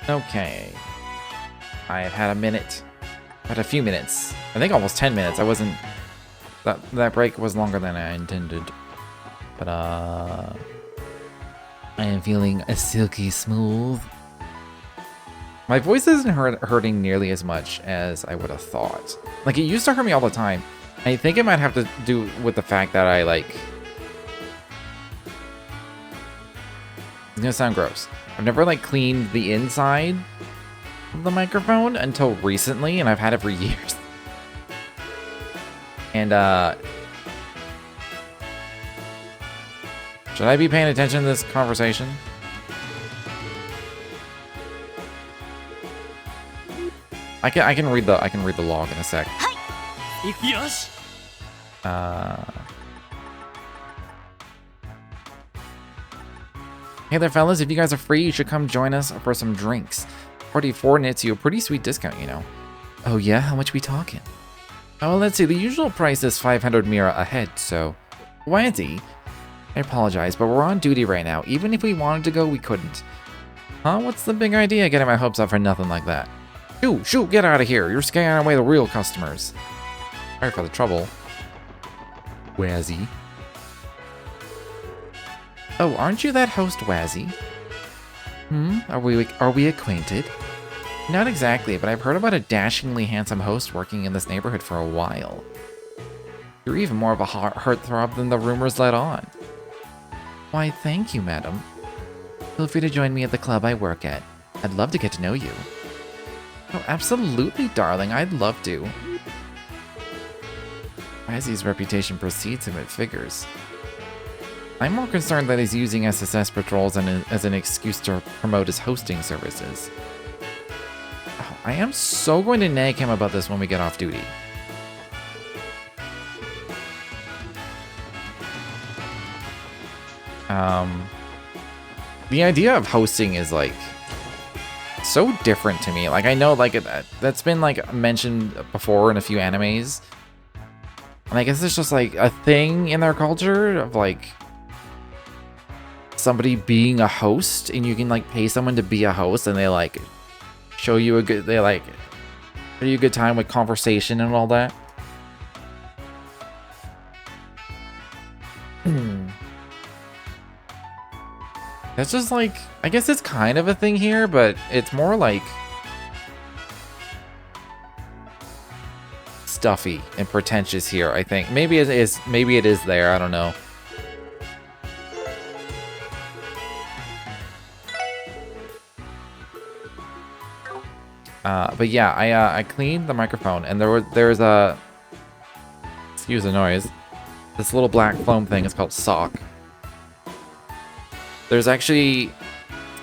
Okay. I have had a minute. Had a few minutes. I think almost 10 minutes. I wasn't... That break was longer than I intended. But, I am feeling a silky smooth. My voice isn't hurting nearly as much as I would have thought. Like, it used to hurt me all the time. I think it might have to do with the fact that I, like... It's gonna sound gross. I've never, like, cleaned the inside of the microphone until recently, and I've had it for years. And, should I be paying attention to this conversation? I can read the log in a sec. Hey there, fellas. If you guys are free, you should come join us for some drinks. 44 nets you a pretty sweet discount, you know. Oh yeah? How much we talking? Oh, let's see. The usual price is 500 mira a head, so... Wanty. I apologize, but we're on duty right now. Even if we wanted to go, we couldn't. Huh? What's the big idea getting my hopes up for nothing like that? Shoot, get out of here. You're scaring away the real customers. Sorry for the trouble. Wazzy. Oh, aren't you that host, Wazzy? Are we acquainted? Not exactly, but I've heard about a dashingly handsome host working in this neighborhood for a while. You're even more of a heartthrob than the rumors let on. Why, thank you, madam. Feel free to join me at the club I work at. I'd love to get to know you. Oh, absolutely, darling. I'd love to. Wazzy's reputation precedes him, it figures. I'm more concerned that he's using SSS patrols as an excuse to promote his hosting services. Oh, I am so going to nag him about this when we get off duty. The idea of hosting is, like, so different to me. Like, I know, like, that's been, like, mentioned before in a few animes. And I guess it's just, like, a thing in their culture of, like, somebody being a host, and you can, like, pay someone to be a host, and they, like, show you a good, show you a good time with conversation and all that. That's just, like, I guess it's kind of a thing here, but it's more, like, stuffy and pretentious here, I think. Maybe it is there, I don't know. But yeah, I cleaned the microphone, and there's a, excuse the noise, this little black foam thing is called sock. There's actually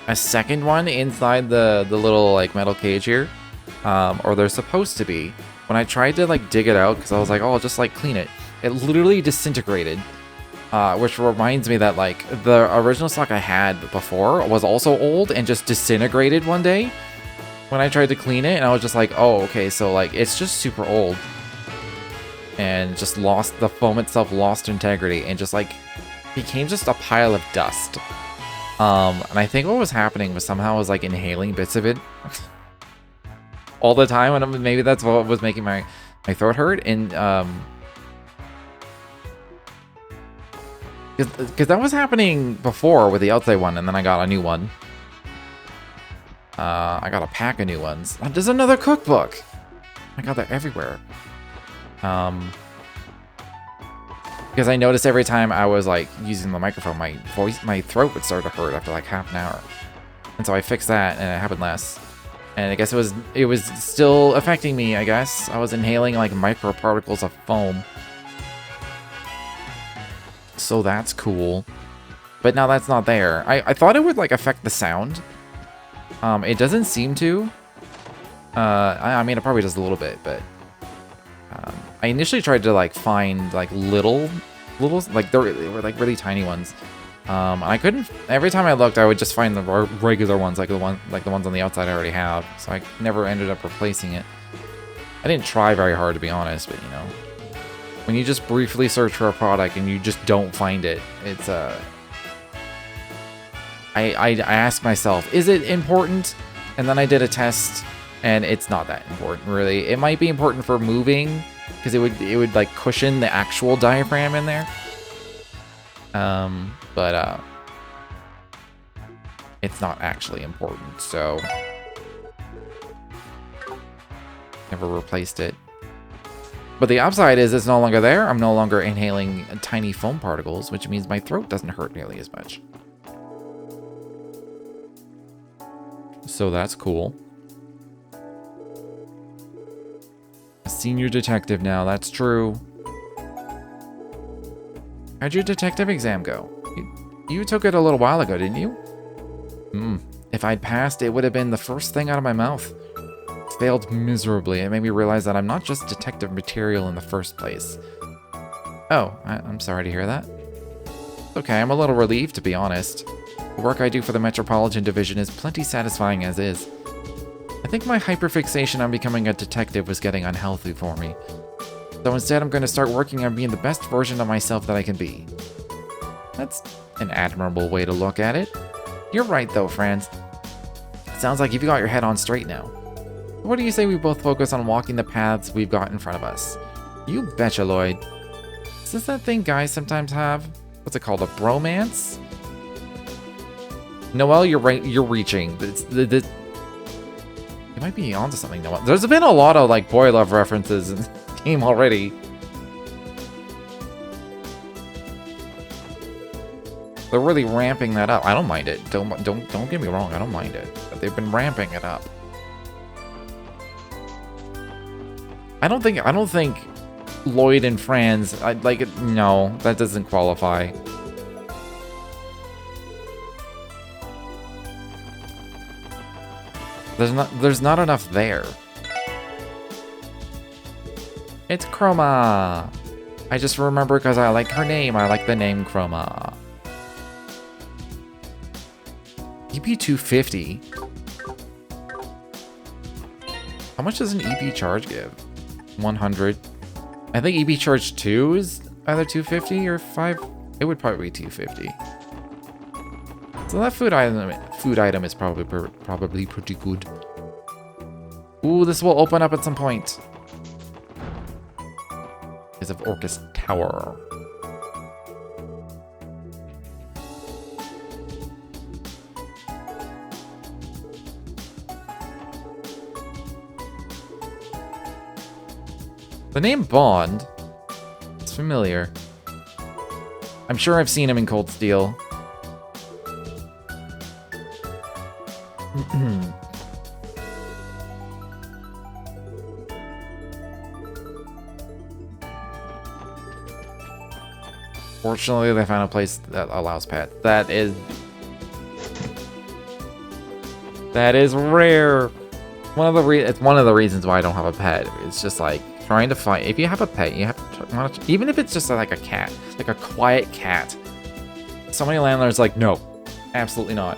a second one inside the little, like, metal cage here, or there's supposed to be. When I tried to, like, dig it out, because I was like, oh, I'll just, like, clean it, it literally disintegrated, which reminds me that, like, the original sock I had before was also old and just disintegrated one day when I tried to clean it, and I was just like, oh, okay, so, like, it's just super old, and just lost, the foam itself lost integrity, and just, like, became just a pile of dust. And I think what was happening was somehow I was, like, inhaling bits of it all the time, and maybe that's what was making my throat hurt, and, because that was happening before with the outside one, and then I got a new one. I got a pack of new ones. There's another cookbook! I got that everywhere. Because I noticed every time I was, like, using the microphone, my throat would start to hurt after, like, half an hour. And so I fixed that, and it happened less. And I guess it was still affecting me, I guess. I was inhaling, like, microparticles of foam. So that's cool. But now that's not there. I thought it would, like, affect the sound. It doesn't seem to. I mean, it probably does a little bit, but... I initially tried to, like, find, like, little, like, they were, like, really tiny ones. I couldn't, every time I looked, I would just find the regular ones, like the ones on the outside I already have. So I never ended up replacing it. I didn't try very hard, to be honest, but, you know, when you just briefly search for a product and you just don't find it, it's, I ask myself, is it important? And then I did a test, and it's not that important, really. It might be important for moving, because it would like cushion the actual diaphragm in there. But it's not actually important, so never replaced it. But the upside is it's no longer there. I'm no longer inhaling tiny foam particles, which means my throat doesn't hurt nearly as much. So that's cool. A senior detective now, that's true. How'd your detective exam go? You took it a little while ago, didn't you? If I'd passed, it would have been the first thing out of my mouth. Failed miserably. It made me realize that I'm not just detective material in the first place. Oh, I'm sorry to hear that. Okay, I'm a little relieved, to be honest. The work I do for the Metropolitan Division is plenty satisfying as is. I think my hyperfixation on becoming a detective was getting unhealthy for me. So instead, I'm going to start working on being the best version of myself that I can be. That's an admirable way to look at it. You're right, though, friends. Sounds like you've got your head on straight now. What do you say we both focus on walking the paths we've got in front of us? You betcha, Lloyd. Is this that thing guys sometimes have? What's it called? A bromance? Noelle, you're right. You're reaching. You might be onto something, Noelle. There's been a lot of like boy love references in the game already. They're really ramping that up. I don't mind it. Don't get me wrong. I don't mind it. But they've been ramping it up. I don't think Lloyd and Franz, no, that doesn't qualify. There's not enough there. It's Chroma. I just remember because I like her name. I like the name Chroma. EP 250. How much does an EP charge give? 100. I think EP charge 2 is either 250 or 5. It would probably be 250. So that food item is probably pretty good. Ooh, this will open up at some point. Because of Orcus Tower. The name Bond, it's familiar. I'm sure I've seen him in Cold Steel. Fortunately, they found a place that allows pets. That is rare. It's one of the reasons why I don't have a pet. It's just like trying to find. If you have a pet, you have to, even if it's just like a cat, like a quiet cat. So many landlords like, no, absolutely not.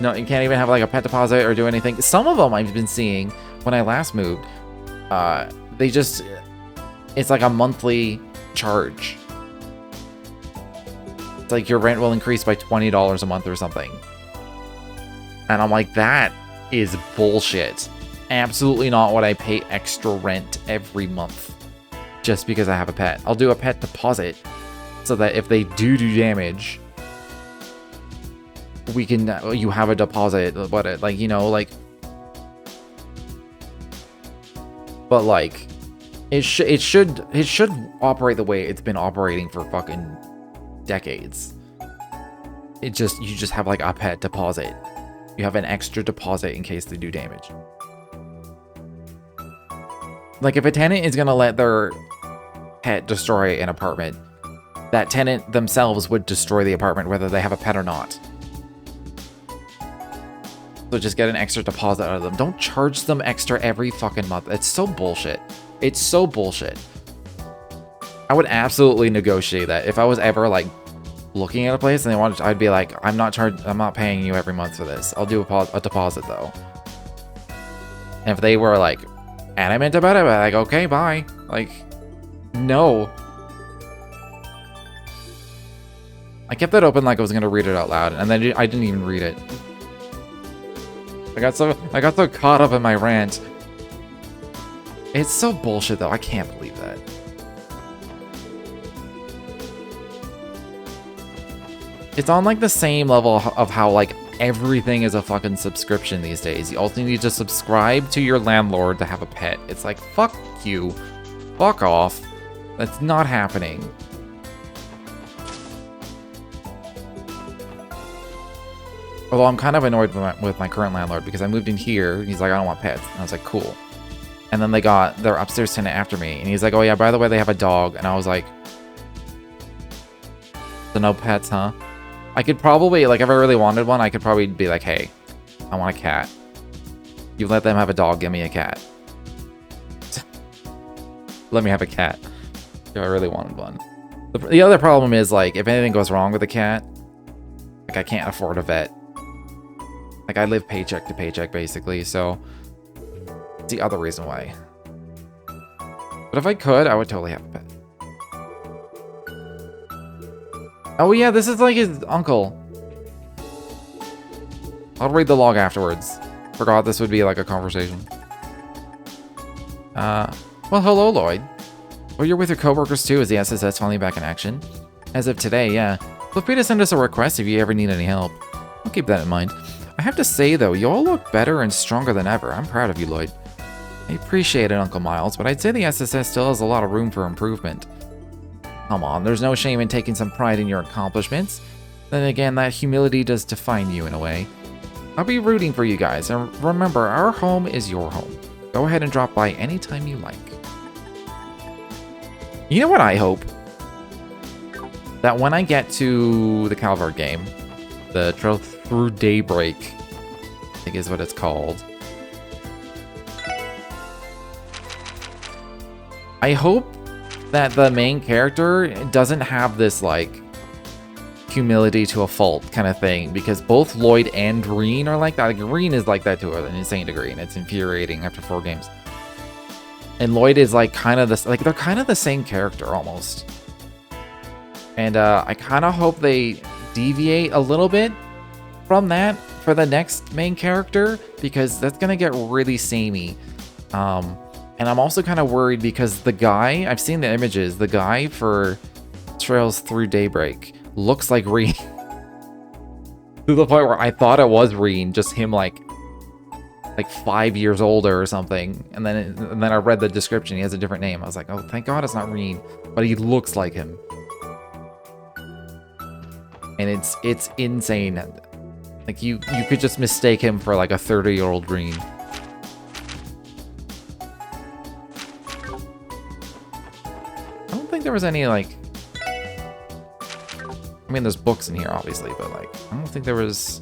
No, you can't even have like a pet deposit or do anything. Some of them I've been seeing when I last moved. It's like a monthly charge. It's like your rent will increase by $20 a month or something. And I'm like, that is bullshit. Absolutely not what I pay extra rent every month just because I have a pet. I'll do a pet deposit so that if they do damage, you have a deposit. But like, you know, like, but like, it should operate the way it's been operating for fucking decades. You just have like a pet deposit. You have an extra deposit in case they do damage. Like if a tenant is gonna let their pet destroy an apartment, that tenant themselves would destroy the apartment whether they have a pet or not. So just get an extra deposit out of them. Don't charge them extra every fucking month. It's so bullshit. It's so bullshit. I would absolutely negotiate that. If I was ever like looking at a place and they wanted, I'd be like, I'm not paying you every month for this. I'll do a deposit though. And if they were like adamant about it, I'd be like, okay, bye. Like, no. I kept that open like I was gonna read it out loud, and then I didn't even read it. I got so caught up in my rant. It's so bullshit though. I can't believe that. It's on like the same level of how like everything is a fucking subscription these days. You also need to subscribe to your landlord to have a pet. It's like, fuck you. Fuck off. That's not happening. Although I'm kind of annoyed with my current landlord because I moved in here and he's like, I don't want pets. And I was like, cool. And then they got their upstairs tenant after me. And he's like, oh yeah, by the way, they have a dog. And I was like, so no pets, huh? I could probably, like, if I really wanted one, I could probably be like, hey, I want a cat. You let them have a dog, give me a cat. Let me have a cat. If I really wanted one. The other problem is, like, if anything goes wrong with a cat, like, I can't afford a vet. Like, I live paycheck to paycheck, basically, so it's the other reason why. But if I could, I would totally have a pet. Oh yeah, this is like his uncle. I'll read the log afterwards. Forgot this would be like a conversation. Well, hello, Lloyd. Oh, you're with your coworkers too. Is the SSS finally back in action? As of today, yeah. Feel free to send us a request if you ever need any help. I'll keep that in mind. I have to say though, you all look better and stronger than ever. I'm proud of you, Lloyd. I appreciate it, Uncle Miles, but I'd say the SSS still has a lot of room for improvement. Come on, there's no shame in taking some pride in your accomplishments. Then again, that humility does define you in a way. I'll be rooting for you guys, and remember, our home is your home. Go ahead and drop by anytime you like. You know what I hope? That when I get to the Calvard game, the Trail Through Daybreak, I think is what it's called. I hope that the main character doesn't have this, like, humility to a fault kind of thing, because both Lloyd and Green are like that. Like, Green is like that to an insane degree, and it's infuriating after 4 games. And Lloyd is, like, kind of this, like, they're kind of the same character, almost. And, I kind of hope they deviate a little bit from that for the next main character, because that's gonna get really samey. And I'm also kind of worried because the guy, I've seen the images, the guy for Trails Through Daybreak looks like Reen. To the point where I thought it was Reen, just him like 5 years older or something. And then I read the description, he has a different name. I was like, oh, thank God it's not Reen, but he looks like him. And it's insane. Like you could just mistake him for like a 30-year-old Reen. I don't think there was any, like... I mean, there's books in here, obviously, but, like, I don't think there was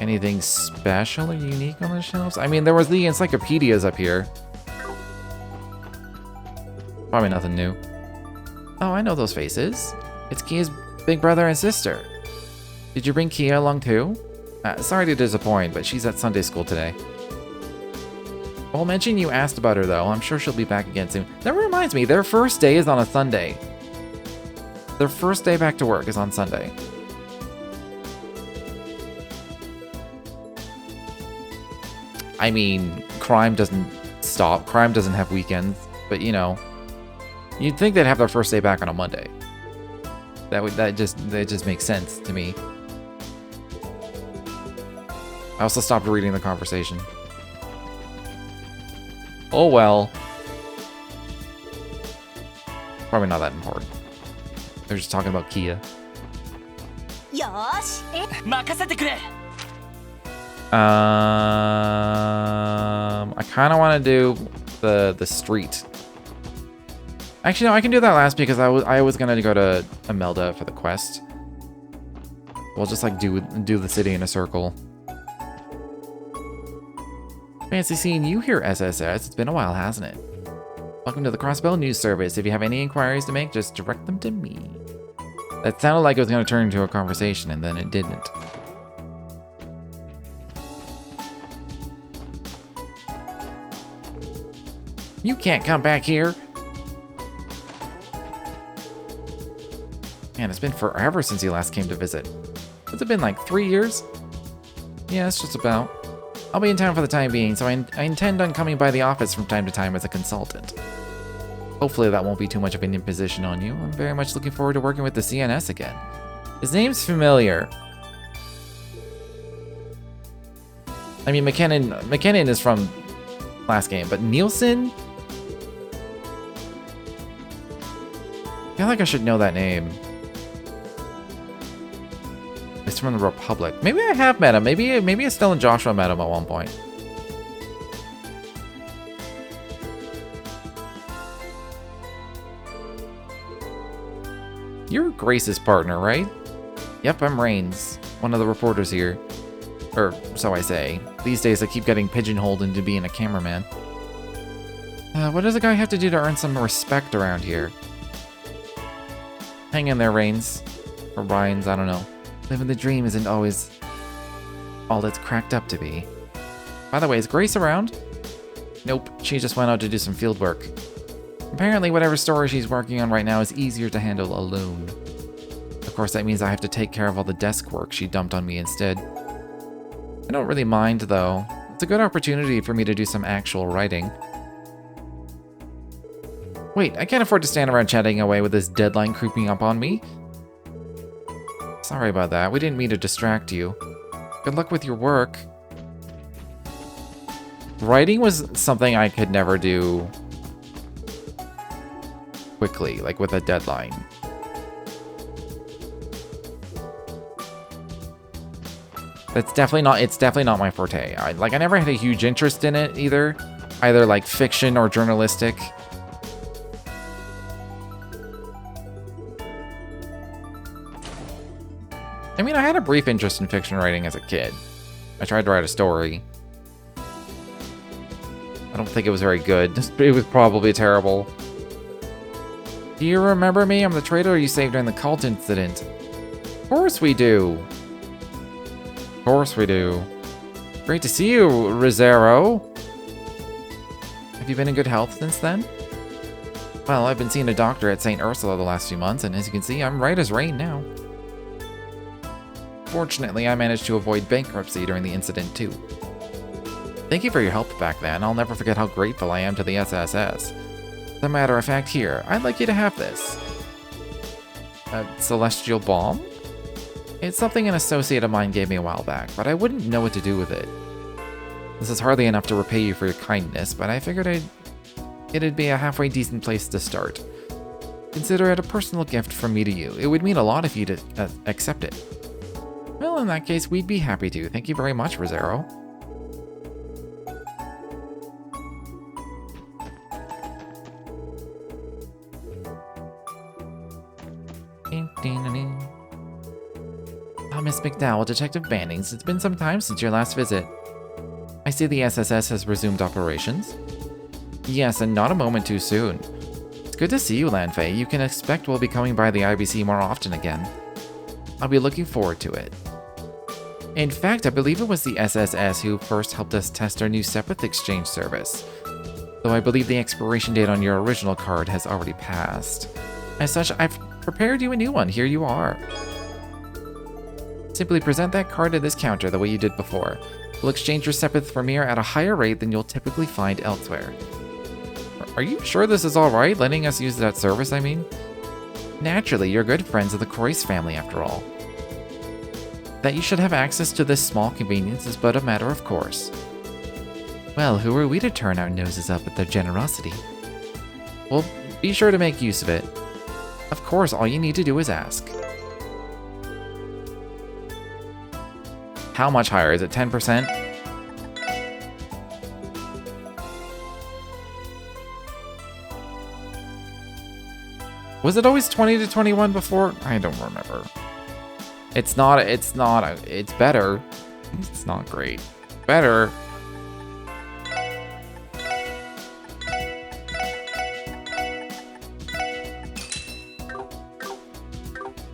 anything special or unique on the shelves. I mean, there was the encyclopedias up here. Probably nothing new. Oh, I know those faces. It's Kia's big brother and sister. Did you bring Kia along, too? Sorry to disappoint, but she's at Sunday school today. I'll mention you asked about her, though. I'm sure she'll be back again soon. That reminds me, their first day is on a Sunday. Their first day back to work is on Sunday. I mean, crime doesn't stop. Crime doesn't have weekends. But, you know, you'd think they'd have their first day back on a Monday. That just makes sense to me. I also stopped reading the conversation. Oh well. Probably not that important. They're just talking about Kia. I kind of want to do the street. Actually, no, I can do that last because I was gonna go to Imelda for the quest. We'll just like do the city in a circle. Fancy seeing you here, SSS. It's been a while, hasn't it? Welcome to the Crossbell News Service. If you have any inquiries to make, just direct them to me. That sounded like it was going to turn into a conversation, and then it didn't. You can't come back here. Man, it's been forever since you last came to visit. Has it been like 3 years? Yeah, it's just about. I'll be in town for the time being, so I intend on coming by the office from time to time as a consultant. Hopefully that won't be too much of an imposition on you. I'm very much looking forward to working with the CNS again. His name's familiar. I mean, McKinnon is from last game, but Nielsen? I feel like I should know that name. It's from the Republic. Maybe I have met him. Maybe Estelle and Joshua met him at one point. You're Grace's partner, right? Yep, I'm Rains, one of the reporters here. Or so I say. These days I keep getting pigeonholed into being a cameraman. What does a guy have to do to earn some respect around here? Hang in there, Rains. Or Rhines, I don't know. Living the dream isn't always all it's cracked up to be. By the way, is Grace around? Nope, she just went out to do some field work. Apparently whatever story she's working on right now is easier to handle alone. Of course, that means I have to take care of all the desk work she dumped on me instead. I don't really mind, though. It's a good opportunity for me to do some actual writing. Wait, I can't afford to stand around chatting away with this deadline creeping up on me. Sorry about that. We didn't mean to distract you. Good luck with your work. Writing was something I could never do quickly, like with a deadline. It's definitely not my forte. I never had a huge interest in it either like fiction or journalistic. I mean, I had a brief interest in fiction writing as a kid. I tried to write a story. I don't think it was very good. It was probably terrible. Do you remember me? I'm the traitor you saved during the cult incident. Of course we do. Of course we do. Great to see you, Rizero. Have you been in good health since then? Well, I've been seeing a doctor at St. Ursula the last few months, and as you can see, I'm right as rain now. Fortunately, I managed to avoid bankruptcy during the incident, too. Thank you for your help back then. I'll never forget how grateful I am to the SSS. As a matter of fact, here, I'd like you to have this. A celestial bomb? It's something an associate of mine gave me a while back, but I wouldn't know what to do with it. This is hardly enough to repay you for your kindness, but I figured it'd be a halfway decent place to start. Consider it a personal gift from me to you. It would mean a lot if you'd accept it. Well, in that case, we'd be happy to. Thank you very much, Rizero. Miss McDowell, Detective Bannings. It's been some time since your last visit. I see the SSS has resumed operations. Yes, and not a moment too soon. It's good to see you, Lanfei. You can expect we'll be coming by the IBC more often again. I'll be looking forward to it. In fact, I believe it was the SSS who first helped us test our new Sepith exchange service. Though I believe the expiration date on your original card has already passed. As such, I've prepared you a new one. Here you are. Simply present that card to this counter the way you did before. We'll exchange your Sepith for Mir at a higher rate than you'll typically find elsewhere. Are you sure this is alright, letting us use that service, I mean? Naturally, you're good friends of the Croyce family after all. That you should have access to this small convenience is but a matter of course. Well, who are we to turn our noses up at their generosity? Well, be sure to make use of it. Of course, all you need to do is ask. How much higher? Is it 10%? Was it always 20 to 21 before? I don't remember. It's better. It's not great. Better.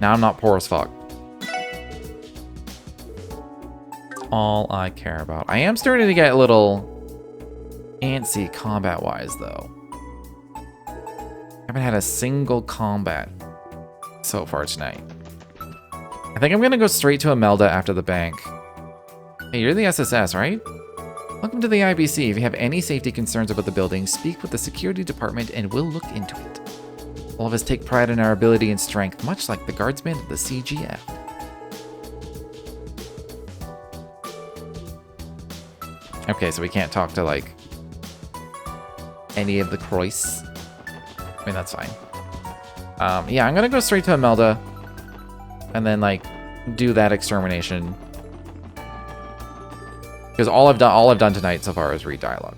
Now I'm not poor as fuck. All I care about. I am starting to get a little antsy combat-wise, though. I haven't had a single combat so far tonight. I think I'm gonna go straight to Imelda after the bank. Hey, you're the SSS, right? Welcome to the IBC. If you have any safety concerns about the building, speak with the security department and we'll look into it. All of us take pride in our ability and strength, much like the guardsmen of the CGF. Okay, so we can't talk to, like, any of the Croiss. I mean, that's fine. Yeah, I'm gonna go straight to Imelda. And then, like, do that extermination. Because all I've done tonight so far is read dialogue.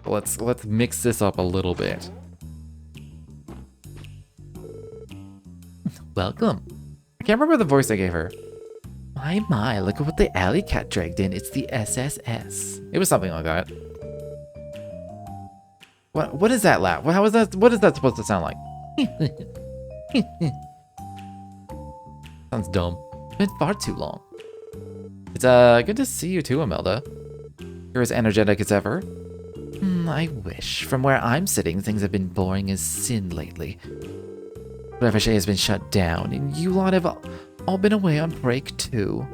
Let's mix this up a little bit. Welcome. I can't remember the voice I gave her. My, look at what the alley cat dragged in. It's the SSS. It was something like that. What is that laugh? What is that supposed to sound like? Sounds dumb. It's been far too long. It's good to see you too, Imelda. You're as energetic as ever. I wish. From where I'm sitting, things have been boring as sin lately. Revachet has been shut down, and you lot have all been away on break too.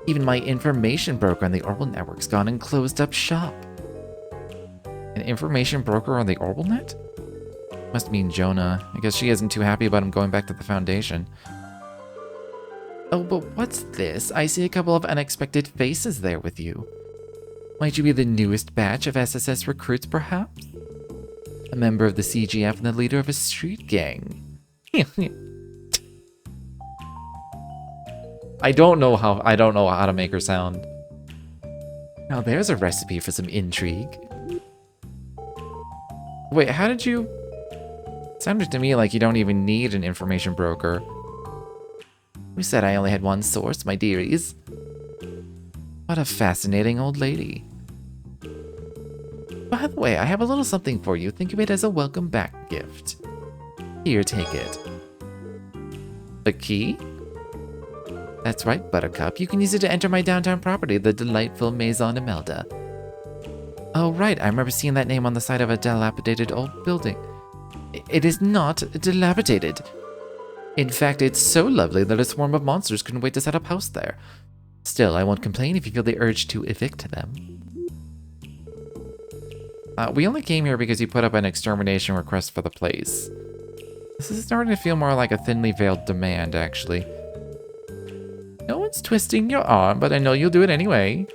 Even my information broker on the Orbital Network's gone and closed up shop. An information broker on the Orbital Net? Must mean Jonah. I guess she isn't too happy about him going back to the Foundation. Oh, but what's this? I see a couple of unexpected faces there with you. Might you be the newest batch of SSS recruits, perhaps? A member of the CGF and the leader of a street gang. I don't know how to make her sound. Now there's a recipe for some intrigue. Wait, how did you... It sounded to me like you don't even need an information broker. Who said I only had one source, my dearies? What a fascinating old lady. By the way, I have a little something for you. Think of it as a welcome back gift. Here, take it. The key? That's right, Buttercup. You can use it to enter my downtown property, the delightful Maison Imelda. Oh, right. I remember seeing that name on the side of a dilapidated old building. It is not dilapidated. In fact, it's so lovely that a swarm of monsters couldn't wait to set up house there. Still, I won't complain if you feel the urge to evict them. We only came here because you put up an extermination request for the place. This is starting to feel more like a thinly veiled demand, actually. No one's twisting your arm, but I know you'll do it anyway.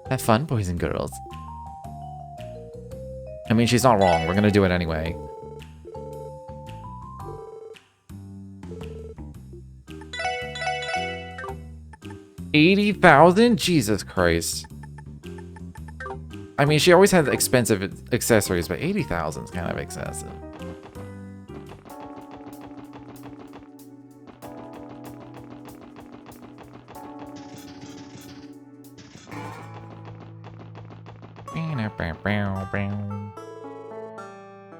Have fun, boys and girls. I mean, she's not wrong. We're gonna do it anyway. $80,000? Jesus Christ. I mean, she always had expensive accessories, but 80,000 is kind of excessive.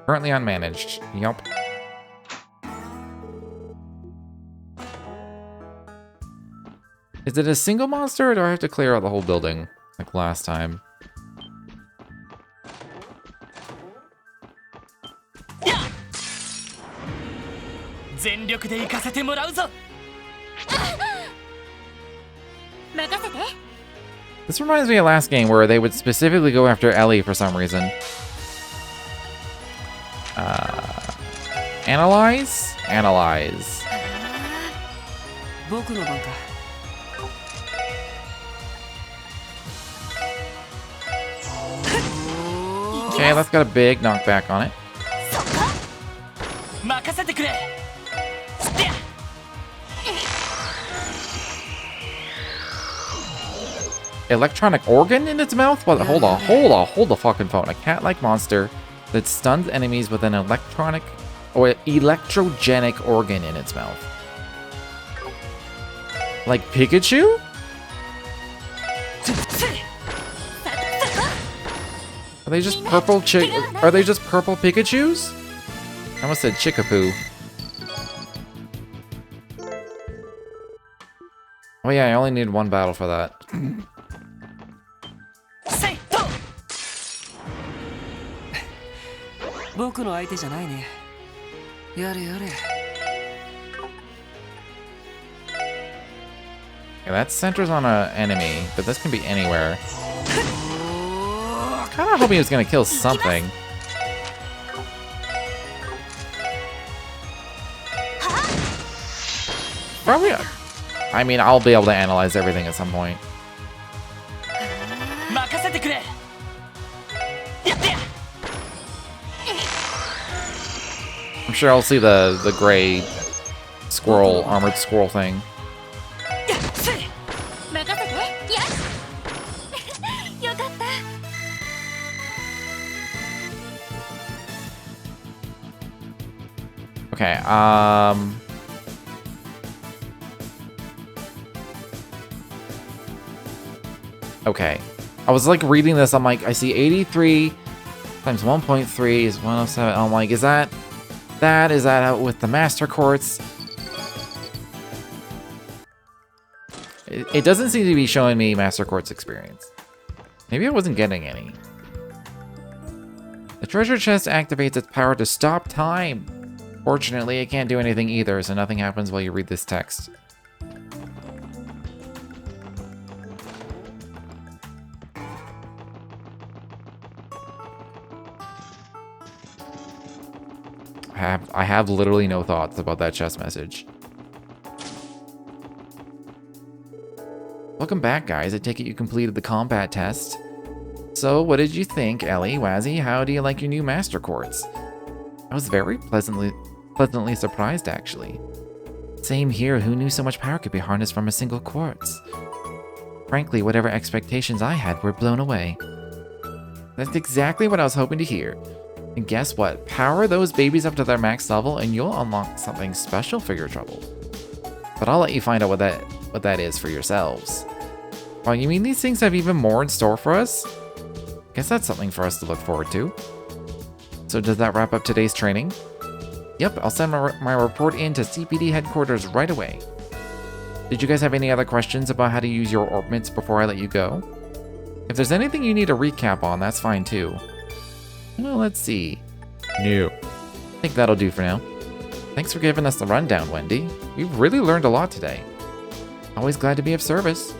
Currently unmanaged. Yup. Is it a single monster, or do I have to clear out the whole building like last time? This reminds me of last game where they would specifically go after Ellie for some reason. Analyze? Analyze. Okay, that's got a big knockback on it. Electronic organ in its mouth? What? Hold the fucking phone. A cat-like monster that stuns enemies with an electronic or electrogenic organ in its mouth. Like Pikachu? Are they just purple Are they just purple Pikachus? I almost said Chickapoo. Oh yeah, I only need one battle for that. Yeah, that centers on an enemy, but this can be anywhere. kind of hoping he was going to kill something. Probably. I mean, I'll be able to analyze everything at some point. I'm sure I'll see the gray squirrel, armored squirrel thing. Okay, okay. I was like reading this, I'm like, I see 83 times 1.3 is 107. I'm like, is that out with the master quartz? It doesn't seem to be showing me master quartz experience. Maybe I wasn't getting any. The treasure chest activates its power to stop time. Fortunately, it can't do anything either, so nothing happens while you read this text. I have literally no thoughts about that chest message. Welcome back, guys. I take it you completed the combat test. So, what did you think, Ellie, Wazzy? How do you like your new Master Quartz? I was very pleasantly surprised, actually. Same here, who knew so much power could be harnessed from a single quartz? Frankly, whatever expectations I had were blown away. That's exactly what I was hoping to hear. And guess what? Power those babies up to their max level and you'll unlock something special for your trouble. But I'll let you find out what that is for yourselves. Oh, you mean these things have even more in store for us? Guess that's something for us to look forward to. So does that wrap up today's training? Yep, I'll send my report in to CPD headquarters right away. Did you guys have any other questions about how to use your orbments before I let you go? If there's anything you need a recap on, that's fine too. Well, let's see. No. I think that'll do for now. Thanks for giving us the rundown, Wendy. We've really learned a lot today. Always glad to be of service.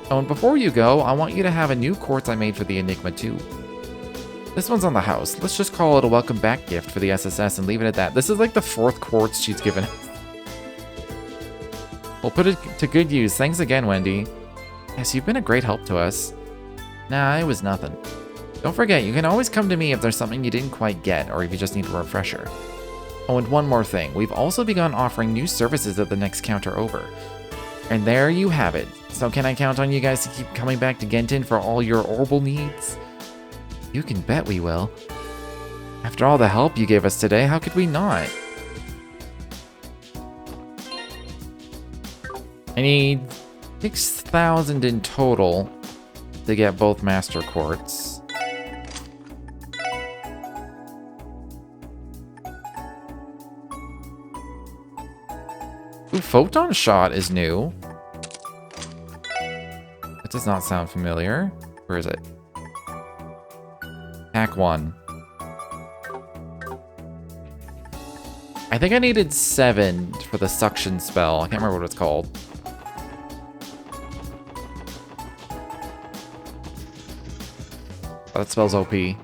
Oh, and before you go, I want you to have a new quartz I made for the Enigma too. This one's on the house. Let's just call it a welcome back gift for the SSS and leave it at that. This is like the 4th quartz she's given us. We'll put it to good use. Thanks again, Wendy. Yes, you've been a great help to us. Nah, it was nothing. Don't forget, you can always come to me if there's something you didn't quite get or if you just need a refresher. Oh, and one more thing. We've also begun offering new services at the next counter over. And there you have it. So can I count on you guys to keep coming back to Gentin for all your orbal needs? You can bet we will. After all the help you gave us today, how could we not? I need 6,000 in total to get both Master Quartz. Ooh, Photon Shot is new. That does not sound familiar. Where is it? Hack 1. I think I needed 7 for the suction spell. I can't remember what it's called. Oh, that spell's OP. I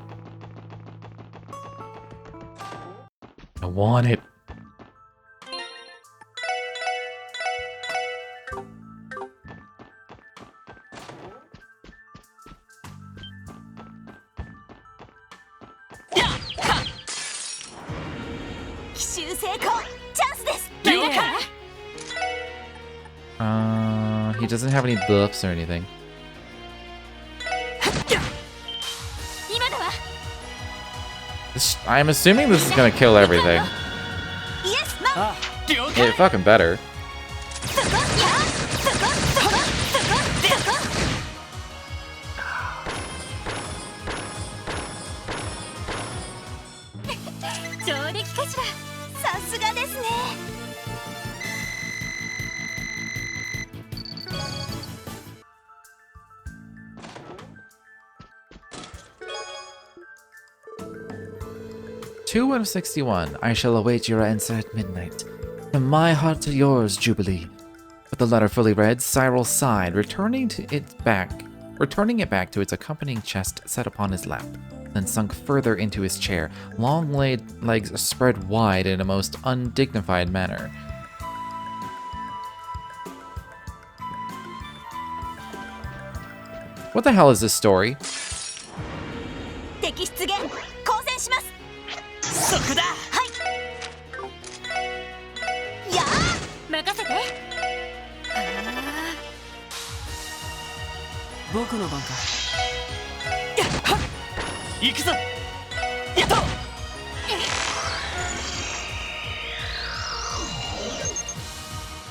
want it. He doesn't have any buffs or anything. I'm assuming this is gonna kill everything. It fucking better. Two out of 61. I shall await your answer at midnight. From my heart to yours, Jubilee. With the letter fully read, Cyril sighed, returning to it back returning it back to its accompanying chest set upon his lap, then sunk further into his chair, long legs spread wide in a most undignified manner. What the hell is this story?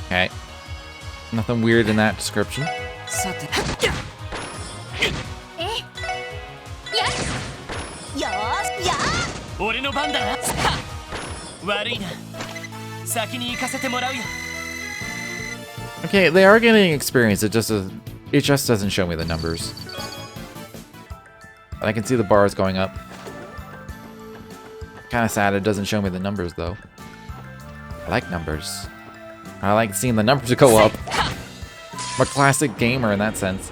Okay. Nothing weird in that description. 俺の番だな。悪いな。先に行かせてもらうよ。 Okay, they are getting experience. It just doesn't show me the numbers. I can see the bars going up. Kind of sad it doesn't show me the numbers though. I like numbers. I like seeing the numbers go up. I'm a classic gamer in that sense.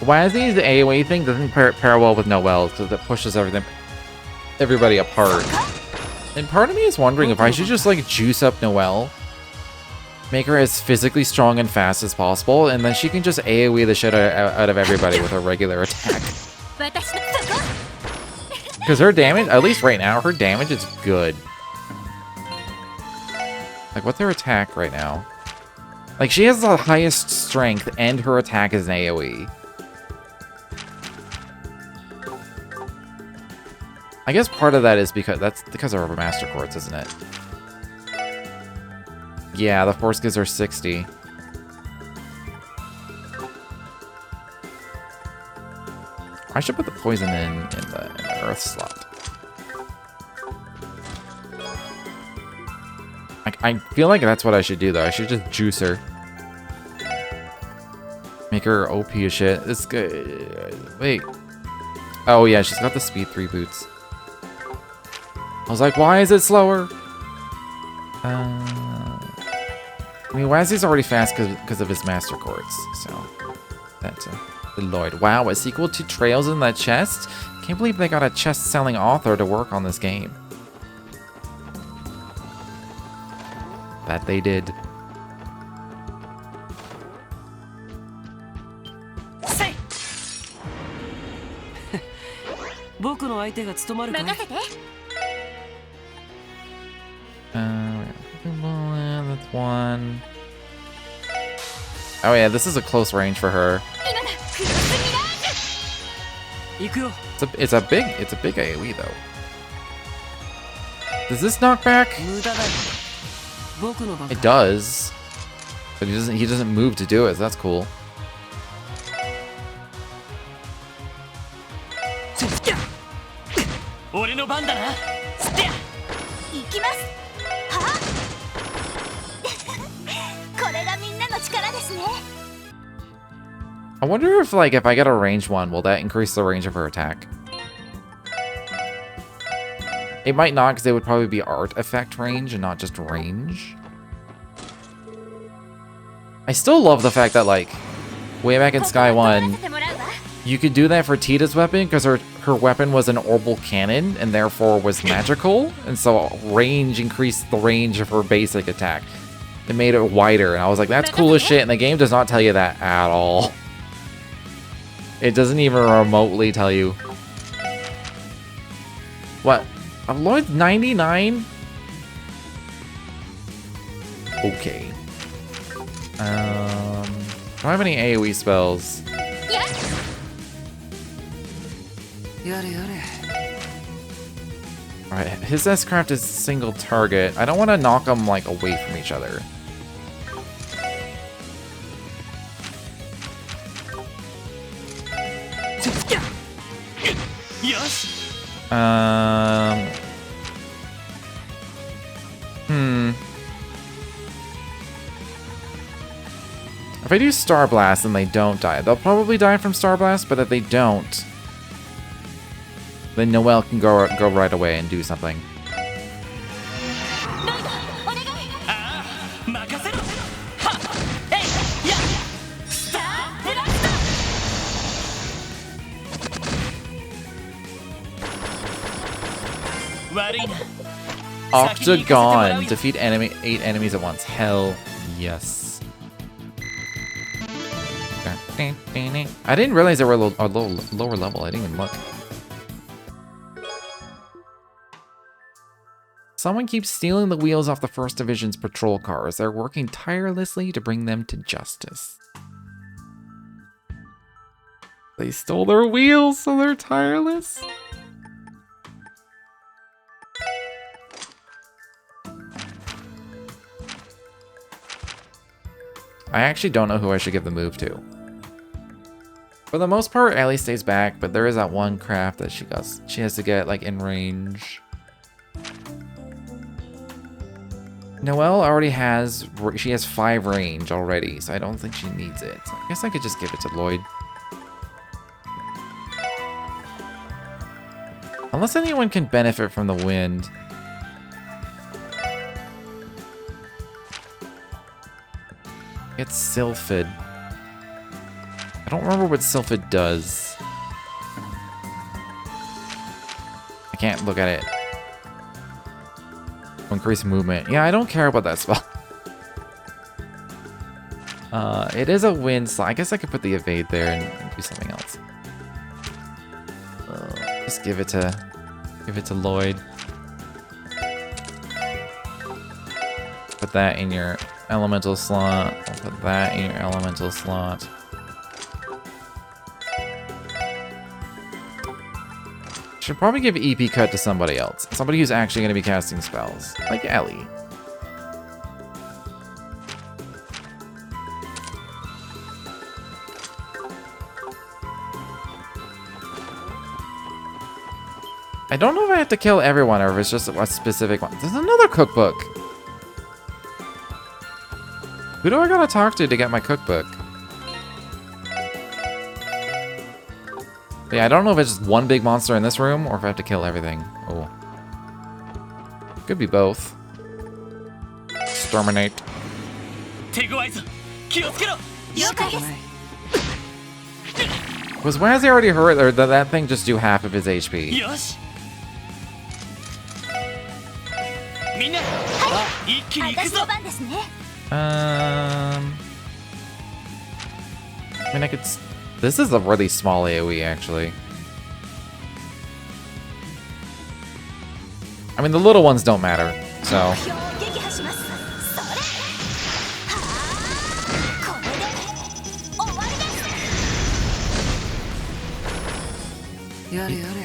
Wazzy's AoE thing doesn't pair well with Noelle because it pushes everybody apart. And part of me is wondering if I should just like juice up Noelle, make her as physically strong and fast as possible, and then she can just AoE the shit out of everybody with a regular attack. Because her damage, at least right now, her damage is good. Like, what's her attack right now? Like, she has the highest strength, and her attack is an AoE. I guess part of that is because of her Master Quartz, isn't it? Yeah, the Force gives her 60. I should put the poison in the Earth slot. I feel like that's what I should do, though. I should just juice her. Make her OP as shit. It's good. Wait. Oh, yeah, she's got the speed 3 boots. I was like, why is it slower? I mean, Wazzy's already fast because of his Master Quartz, so that's Lloyd. Wow, a sequel to Trails in the Chest? Can't believe they got a chest-selling author to work on this game. That they did. Say. 僕の相手が務まるかい? That's one. Oh yeah, this is a close range for her. It's a big AoE though. Does this knock back? It does. But he doesn't move to do it, so that's cool. I wonder if I get a range one, will that increase the range of her attack? It might not, because it would probably be art effect range and not just range. I still love the fact that, like, way back in Sky 1, you could do that for Tita's weapon, because her weapon was an orbital cannon, and therefore was magical, and so range increased the range of her basic attack. It made it wider, and I was like, that's cool as shit, and the game does not tell you that at all. It doesn't even remotely tell you. What? Lloyd's 99? Okay. Do I have any AoE spells? Alright, his S-Craft is single target. I don't want to knock them, like, away from each other. If I do Star Blast and they don't die, they'll probably die from Star Blast, but if they don't, Then Noelle can go right away and do something. ああ任せろはっえいやスターブラスト悪いな Octagon. Defeat 8 enemies at once. Hell yes. I didn't realize they were a little lower level. I didn't even look. Someone keeps stealing the wheels off the 1st Division's patrol cars. They're working tirelessly to bring them to justice. They stole their wheels, so they're tireless. I actually don't know who I should give the move to. For the most part, Ellie stays back, but there is that one craft that she has to get like in range. Noelle already has, she has 5 range already, so I don't think she needs it. So I guess I could just give it to Lloyd. Unless anyone can benefit from the wind. It's Sylphid. I don't remember what Sylphid does. I can't look at it. Increase movement. Yeah, I don't care about that spell. It is a wind slot. I guess I could put the evade there and do something else. Just give it to Lloyd. Put that in your elemental slot. I'll put that in your elemental slot. Should probably give EP cut to somebody else. Somebody who's actually going to be casting spells. Like Ellie. I don't know if I have to kill everyone or if it's just a specific one. There's another cookbook. Who do I gotta talk to get my cookbook? Yeah, I don't know if it's just one big monster in this room or if I have to kill everything. Oh. Could be both. Exterminate. Was Wazzy already hurt, or did that thing just do half of his HP? I mean, I could... This is a really small AoE, actually. I mean, the little ones don't matter, so...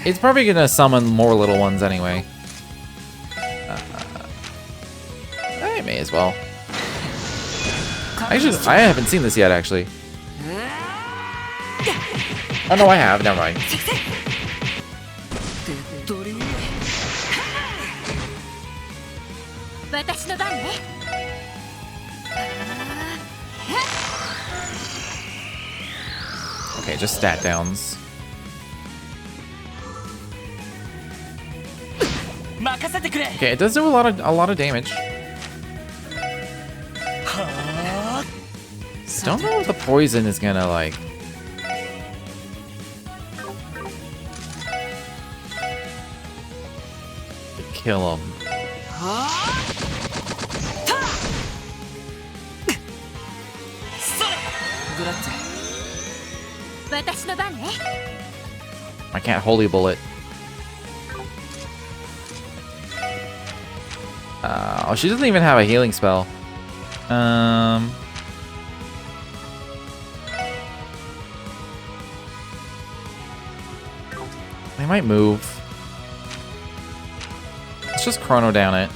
It's probably gonna summon more little ones anyway. I may as well. I haven't seen this yet, actually. Oh no, I have. Never mind. Okay, just stat downs. Okay, it does do a lot of damage. Don't know if the poison is gonna like kill him. I can't holy bullet. Oh, she doesn't even have a healing spell. They might move. Let's just chrono down it.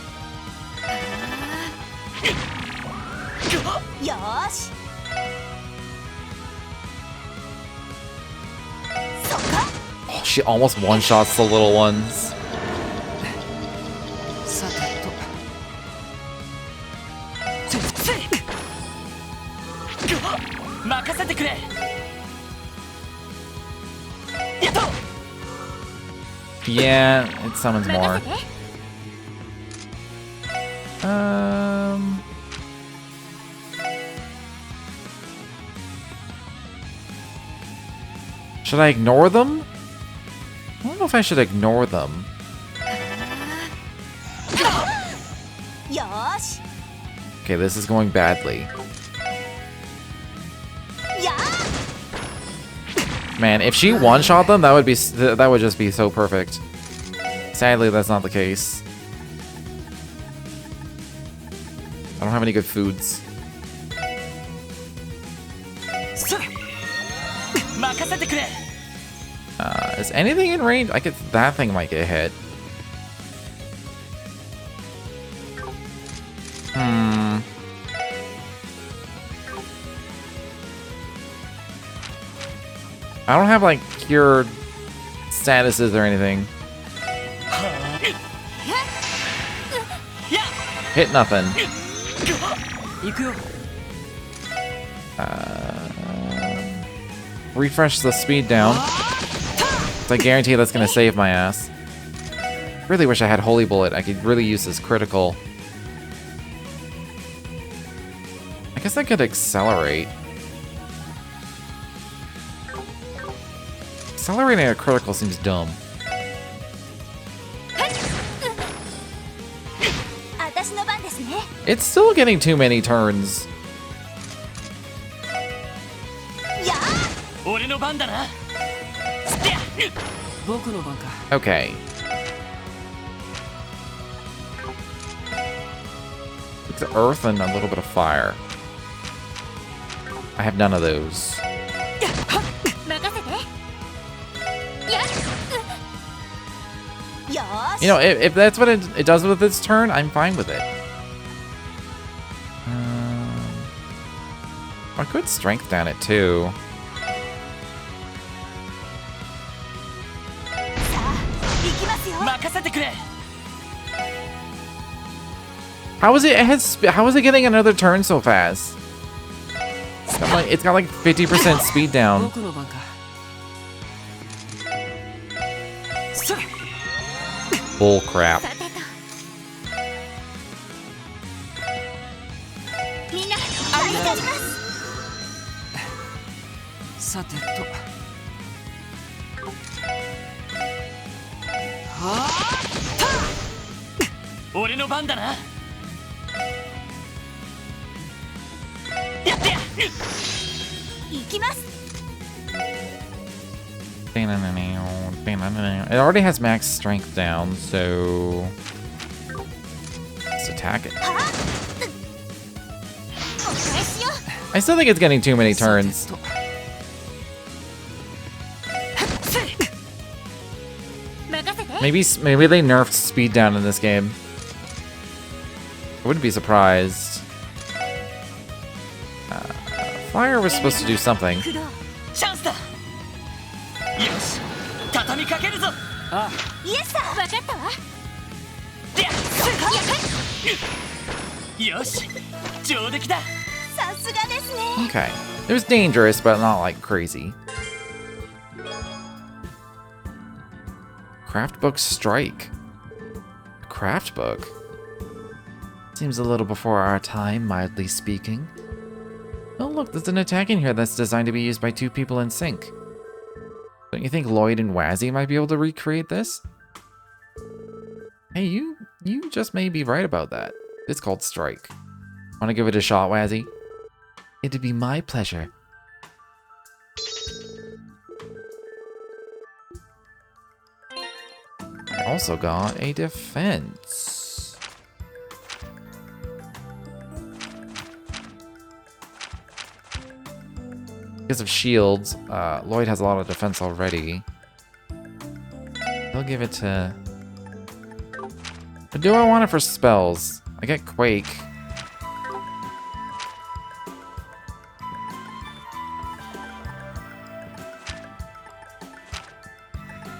Oh, she almost one-shots the little ones. Yeah, it summons more. 任せて Should I ignore them? I don't know if I should ignore them. よーし Okay, this is going badly. や Man, if she one-shot them, that would just be so perfect. Sadly, that's not the case. I don't have any good foods. それ任せてくれ Is anything in range? I could. That thing might get hit. I don't have like cured statuses or anything. Hit nothing. 行くよ Refresh the speed down. So I guarantee that's gonna save my ass. Really wish I had Holy Bullet. I could really use this critical. I guess I could accelerate. Accelerating a critical seems dumb. 私の番ですね It's still getting too many turns. や 俺の番だなステア僕の番か Okay. It's earth and a little bit of fire. I have none of those. 任せてやよーし You know, if that's what it does with its turn, I'm fine with it. I could strength down it too. さあ行きますよ 任せてくれ How is it? How is it getting another turn so fast? It's got like 50% speed down. 僕の番かそれ Bull crap. さてとみんな助かりますさてとはあ俺の番だなやってや行きます It already has max strength down, so let's attack it. はあお返しよ I still think it's getting too many turns. 任せて Maybe they nerfed speed down in this game. I wouldn't be surprised. Fire was supposed to do something. 駆動チャンスだよし畳みかけるぞあイエスさ分かったわでややよし上出来ださすがですね Okay. It was dangerous, but not like crazy. Craft book strike. Craft book? Seems a little before our time, mildly speaking. Oh look, there's an attack in here that's designed to be used by two people in sync. Don't you think Lloyd and Wazzy might be able to recreate this? Hey, you just may be right about that. It's called Strike. Want to give it a shot, Wazzy? It'd be my pleasure. I also got a defense. Because of shields, Lloyd has a lot of defense already. I'll give it to... But do I want it for spells? I get Quake.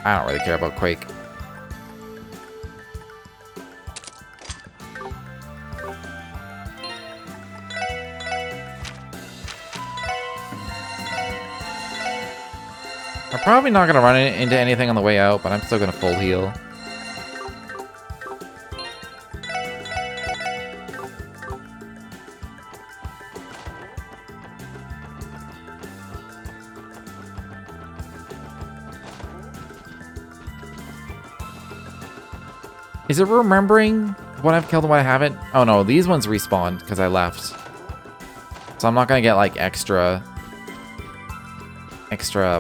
I don't really care about Quake. Probably not gonna run into anything on the way out, but I'm still gonna full heal. Is it remembering what I've killed and what I haven't? Oh no, these ones respawned because I left. So I'm not gonna get like extra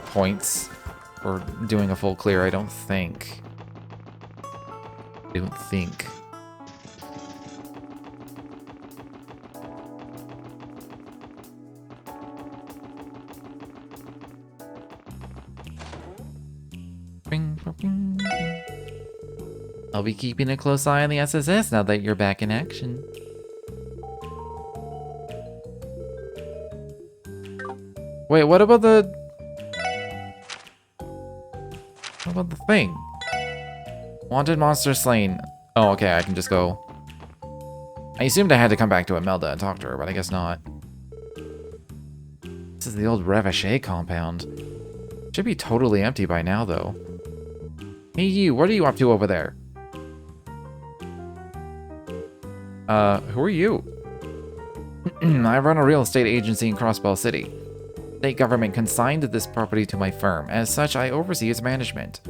points for doing a full clear, I don't think. Bing, bing, bing, bing. I'll be keeping a close eye on the SSS now that you're back in action. Wait, what about the thing? Wanted monster slain. Oh, okay, I can just go. I assumed I had to come back to Imelda and talk to her, but I guess not. This is the old Revachet compound. Should be totally empty by now, though. Hey, you, what are you up to over there? Who are you? I run a real estate agency in Crossbell City. State government consigned this property to my firm. As such, I oversee its management.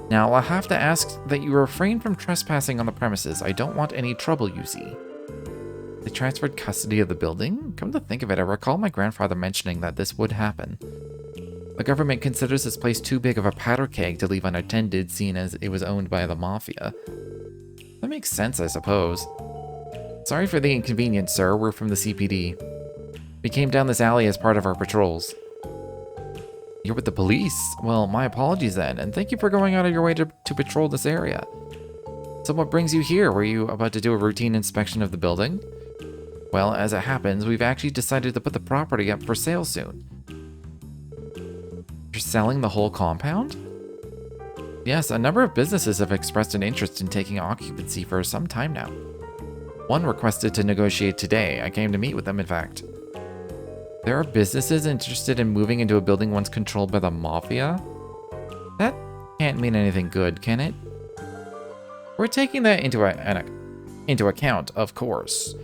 Now, I'll have to ask that you refrain from trespassing on the premises. I don't want any trouble, you see. They transferred custody of the building? Come to think of it, I recall my grandfather mentioning that this would happen. The government considers this place too big of a powder keg to leave unattended, seeing as it was owned by the Mafia. That makes sense, I suppose. Sorry for the inconvenience, sir. We're from the CPD. We came down this alley as part of our patrols. You're with the police? Well, my apologies then, and thank you for going out of your way to patrol this area. So what brings you here? Were you about to do a routine inspection of the building? Well, as it happens, we've actually decided to put the property up for sale soon. You're selling the whole compound? Yes, a number of businesses have expressed an interest in taking occupancy for some time now. One requested to negotiate today. I came to meet with them, in fact. There are businesses interested in moving into a building once controlled by the Mafia? That can't mean anything good, can it? We're taking that into account, of course.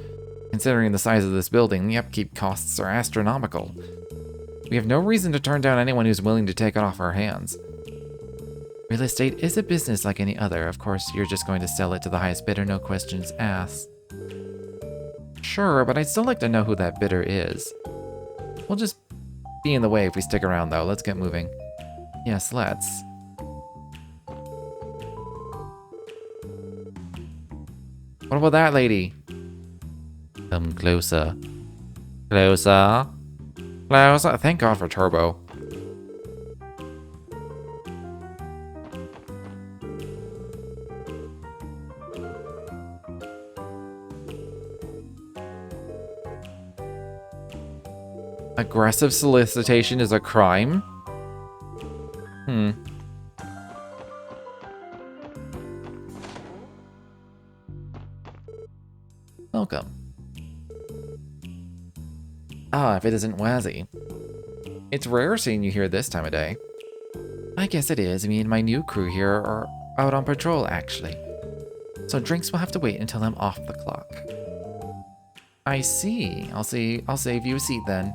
Considering the size of this building, the upkeep costs are astronomical. We have no reason to turn down anyone who's willing to take it off our hands. Real estate is a business like any other. Of course, you're just going to sell it to the highest bidder, no questions asked. Sure, but I'd still like to know who that bidder is. We'll just be in the way if we stick around, though. Let's get moving. Yes, let's. What about that lady? Come closer. Closer. Closer. Thank God for Turbo. Aggressive solicitation is a crime? Welcome. Ah, if it isn't Wazzy. It's rare seeing you here this time of day. I guess it is. Me and my new crew here are out on patrol, actually. So drinks will have to wait until I'm off the clock. I see. I'll save you a seat then.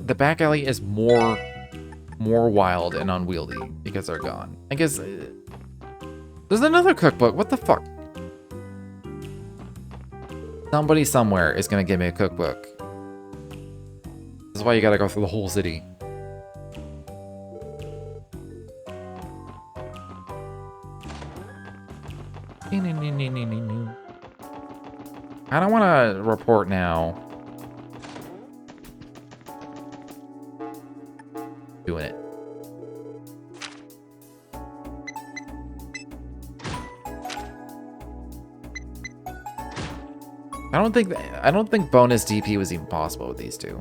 The back alley is more wild and unwieldy because they're gone. I guess there's another cookbook. What the fuck? Somebody somewhere is gonna give me a cookbook. This is why you gotta go through the whole city. I don't want to report now. Doing it. I don't think bonus DP was even possible with these two.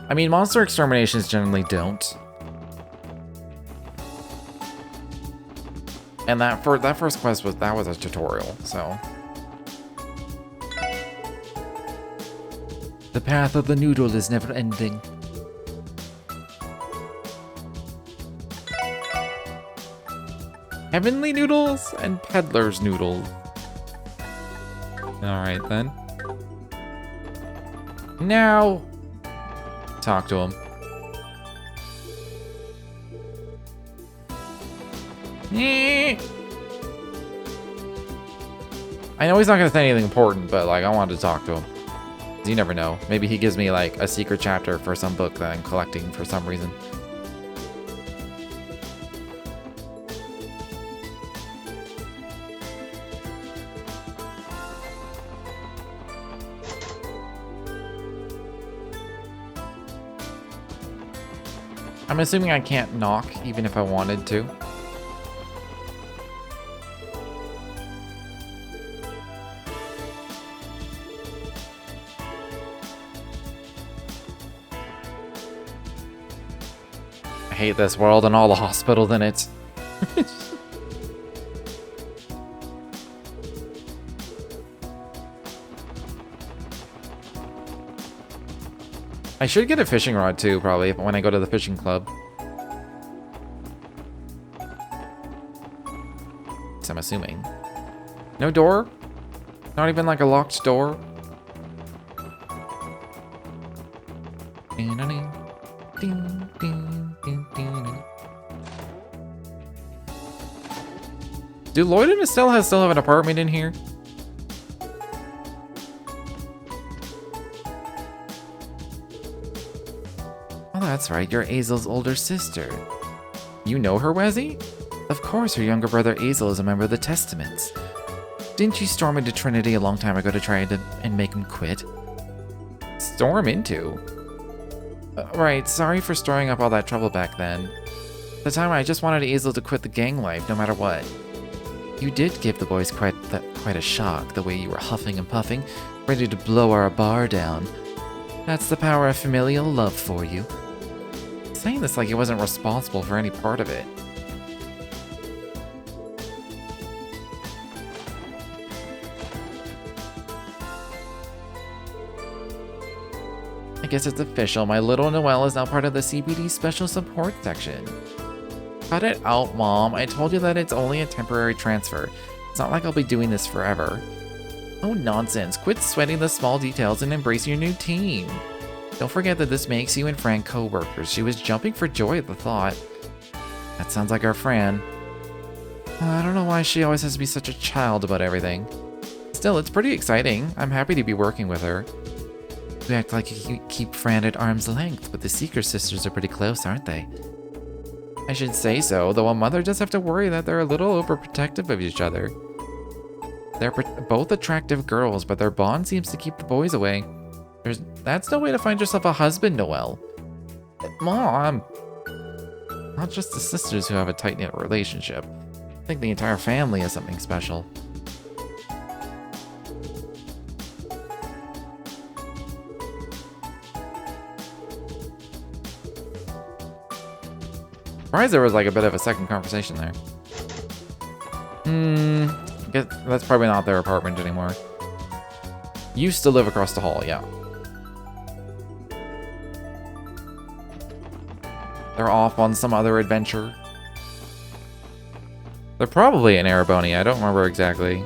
I mean, monster exterminations generally don't, And that first quest was a tutorial, so. The path of the noodle is never ending. Heavenly noodles and peddler's noodles. Alright then. Now, talk to him. I know he's not gonna say anything important, but like I wanted to talk to him. You never know. Maybe he gives me like a secret chapter for some book that I'm collecting for some reason. I'm assuming I can't knock even if I wanted to. I hate this world and all the hospitals in it. I should get a fishing rod too, probably, when I go to the fishing club. So I'm assuming. No door? Not even like a locked door? Do Lloyd and Estelle still have an apartment in here? Oh, that's right. You're Azel's older sister. You know her, Wezzy? Of course, her younger brother Azel is a member of the Testaments. Didn't you storm into Trinity a long time ago to try and make him quit? Storm into? Right, sorry for stirring up all that trouble back then. At the time, I just wanted Azel to quit the gang life, no matter what. You did give the boys quite a shock, the way you were huffing and puffing, ready to blow our bar down. That's the power of familial love for you. Saying this like he wasn't responsible for any part of it. I guess it's official. My little Noelle is now part of the CBD Special Support section. Cut it out, Mom. I told you that it's only a temporary transfer. It's not like I'll be doing this forever. Oh, nonsense. Quit sweating the small details and embrace your new team. Don't forget that this makes you and Fran co-workers. She was jumping for joy at the thought. That sounds like our Fran. I don't know why she always has to be such a child about everything. Still, it's pretty exciting. I'm happy to be working with her. You act like you keep Fran at arm's length, but the Seeker sisters are pretty close, aren't they? I should say so, though a mother does have to worry that they're a little overprotective of each other. They're both attractive girls, but their bond seems to keep the boys away. That's no way to find yourself a husband, Noelle. Mom! Not just the sisters who have a tight-knit relationship. I think the entire family is something special. Surprised there was like a bit of a second conversation there. Guess that's probably not their apartment anymore. Used to live across the hall, yeah. They're off on some other adventure. They're probably in Arabonia. I don't remember exactly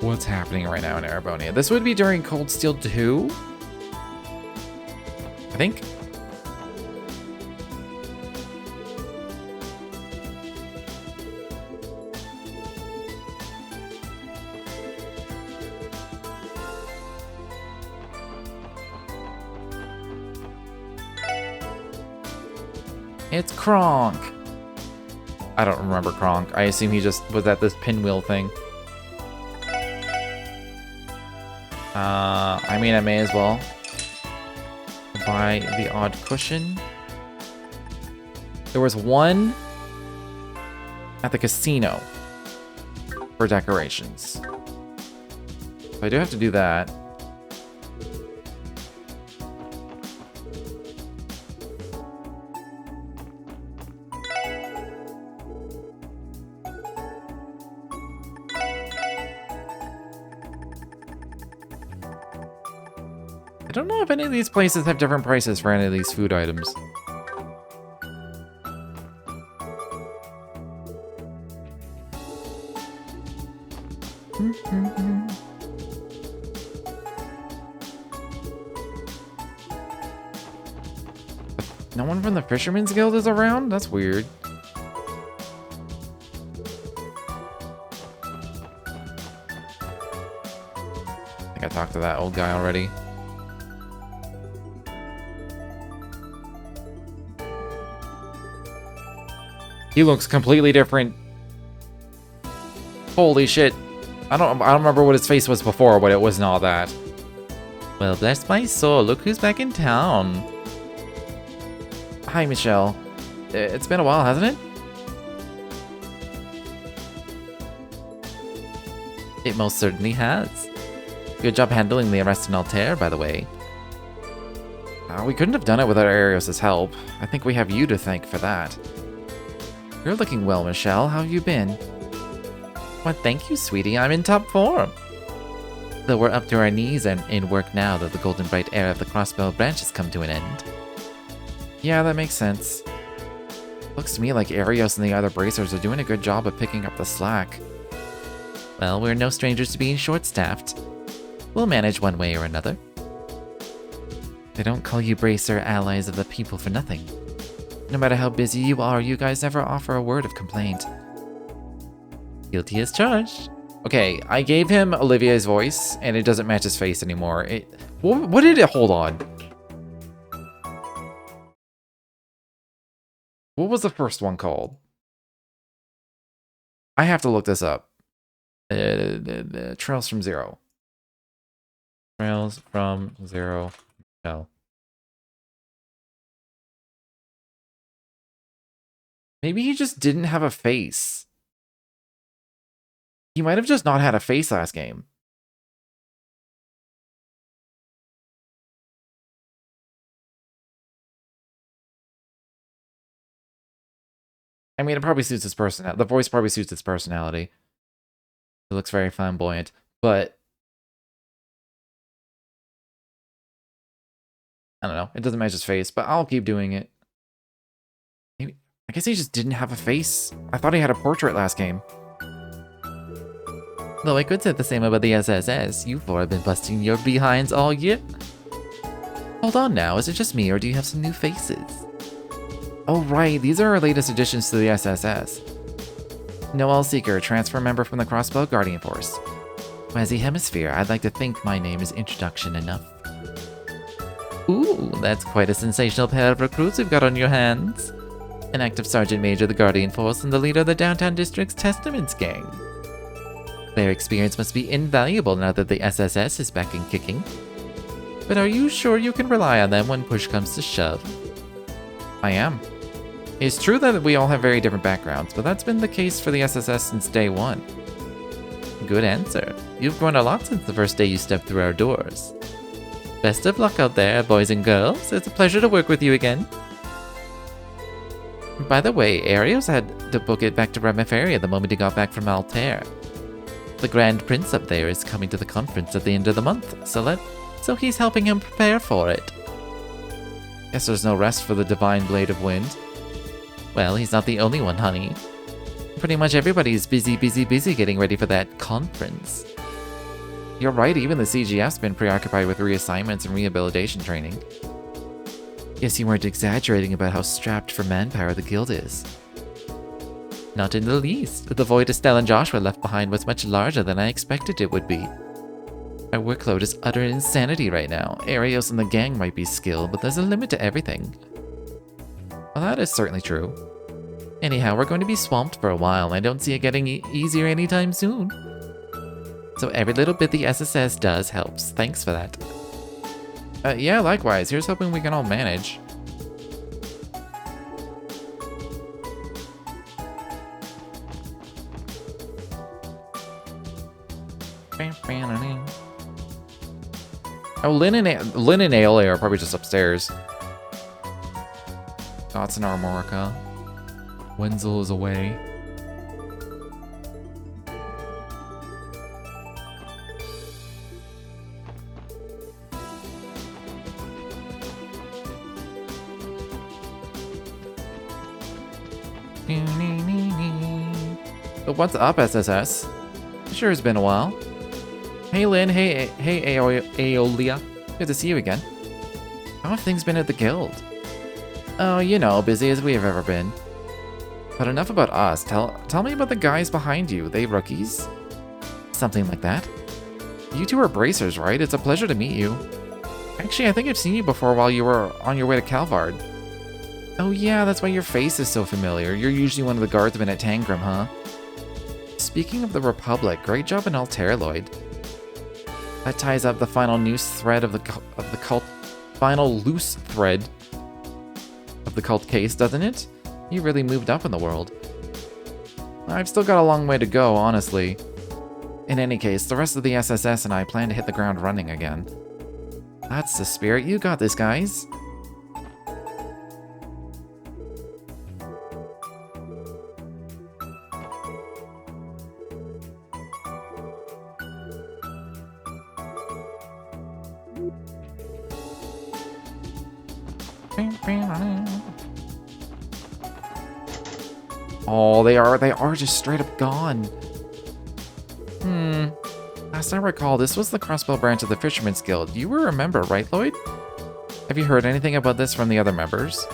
what's happening right now in Arabonia. This would be during Cold Steel 2? I think. It's Kronk. I don't remember Kronk. I assume he just was at this pinwheel thing. I mean, I may as well buy the odd cushion. There was one at the casino for decorations. So I do have to do that. don't know if any of these places have different prices for any of these food items. No one from the Fisherman's Guild is around? That's weird. I think I talked to that old guy already. He looks completely different. Holy shit. I don't remember what his face was before, but it was not that. Well, bless my soul. Look who's back in town. Hi, Michelle. It's been a while, hasn't it? It most certainly has. Good job handling the arrest in Altair, by the way. We couldn't have done it without Arios' help. I think we have you to thank for that. You're looking well, Michelle. How have you been? Why, thank you, sweetie. I'm in top form. Though we're up to our knees in work now that the Golden Bright era of the Crossbow branch has come to an end. Yeah, that makes sense. Looks to me like Arios and the other bracers are doing a good job of picking up the slack. Well, we're no strangers to being short-staffed. We'll manage one way or another. They don't call you bracer allies of the people for nothing. No matter how busy you are, you guys never offer a word of complaint. Guilty as charged. Okay, I gave him Olivier's voice, and it doesn't match his face anymore. What did it... Hold on. What was the first one called? I have to look this up. Trails from Zero. Trails from Zero. No. Maybe he just didn't have a face. He might have just not had a face last game. I mean, it probably suits his personality. The voice probably suits its personality. It looks very flamboyant, but I don't know. It doesn't match his face, but I'll keep doing it. Maybe, I guess he just didn't have a face. I thought he had a portrait last game. Though I could say the same about the SSS. You four have been busting your behinds all year. Hold on now, is it just me or do you have some new faces? Oh right, these are our latest additions to the SSS. Noel Seeker, transfer member from the Crossbow Guardian Force. Wazzy Hemisphere, I'd like to think my name is introduction enough. Ooh, that's quite a sensational pair of recruits you've got on your hands. An active Sergeant Major of the Guardian Force and the leader of the Downtown District's Testaments Gang. Their experience must be invaluable now that the SSS is back and kicking. But are you sure you can rely on them when push comes to shove? I am. It's true that we all have very different backgrounds, but that's been the case for the SSS since day one. Good answer. You've grown a lot since the first day you stepped through our doors. Best of luck out there, boys and girls. It's a pleasure to work with you again. By the way, Arios had to book it back to Remiferia the moment he got back from Altair. The Grand Prince up there is coming to the conference at the end of the month, so he's helping him prepare for it. Guess there's no rest for the Divine Blade of Wind. Well, he's not the only one, honey. Pretty much everybody's busy getting ready for that conference. You're right, even the CGF's been preoccupied with reassignments and rehabilitation training. Guess you weren't exaggerating about how strapped for manpower the guild is. Not in the least. The void Estelle and Joshua left behind was much larger than I expected it would be. Our workload is utter insanity right now. Arios and the gang might be skilled, but there's a limit to everything. Well, that is certainly true. Anyhow, we're going to be swamped for a while, and I don't see it getting easier anytime soon. So every little bit the SSS does helps. Thanks for that. Yeah, likewise. Here's hoping we can all manage. Oh, Lynn and Aeolia are probably just upstairs. Thoughts in Armorica. Wenzel is away. But what's up, SSS? Sure has been a while. Hey Lynn, hey Aeolia. Good to see you again. How have things been at the guild? Oh, you know, busy as we have ever been. But enough about us. Tell me about the guys behind you. They rookies? Something like that. You two are bracers, right? It's a pleasure to meet you. Actually, I think I've seen you before while you were on your way to Calvard. Oh yeah, that's why your face is so familiar. You're usually one of the guardsmen at Tangram, huh? Speaking of the Republic, great job in TLoH. That ties up the final loose thread of the cult case, doesn't it? You really moved up in the world. I've still got a long way to go, honestly. In any case, the rest of the SSS and I plan to hit the ground running again. That's the spirit. You got this, guys. Oh, they are just straight up gone. Last I recall, this was the crossbow branch of the Fisherman's Guild. You were a member, right, Lloyd? Have you heard anything about this from the other members?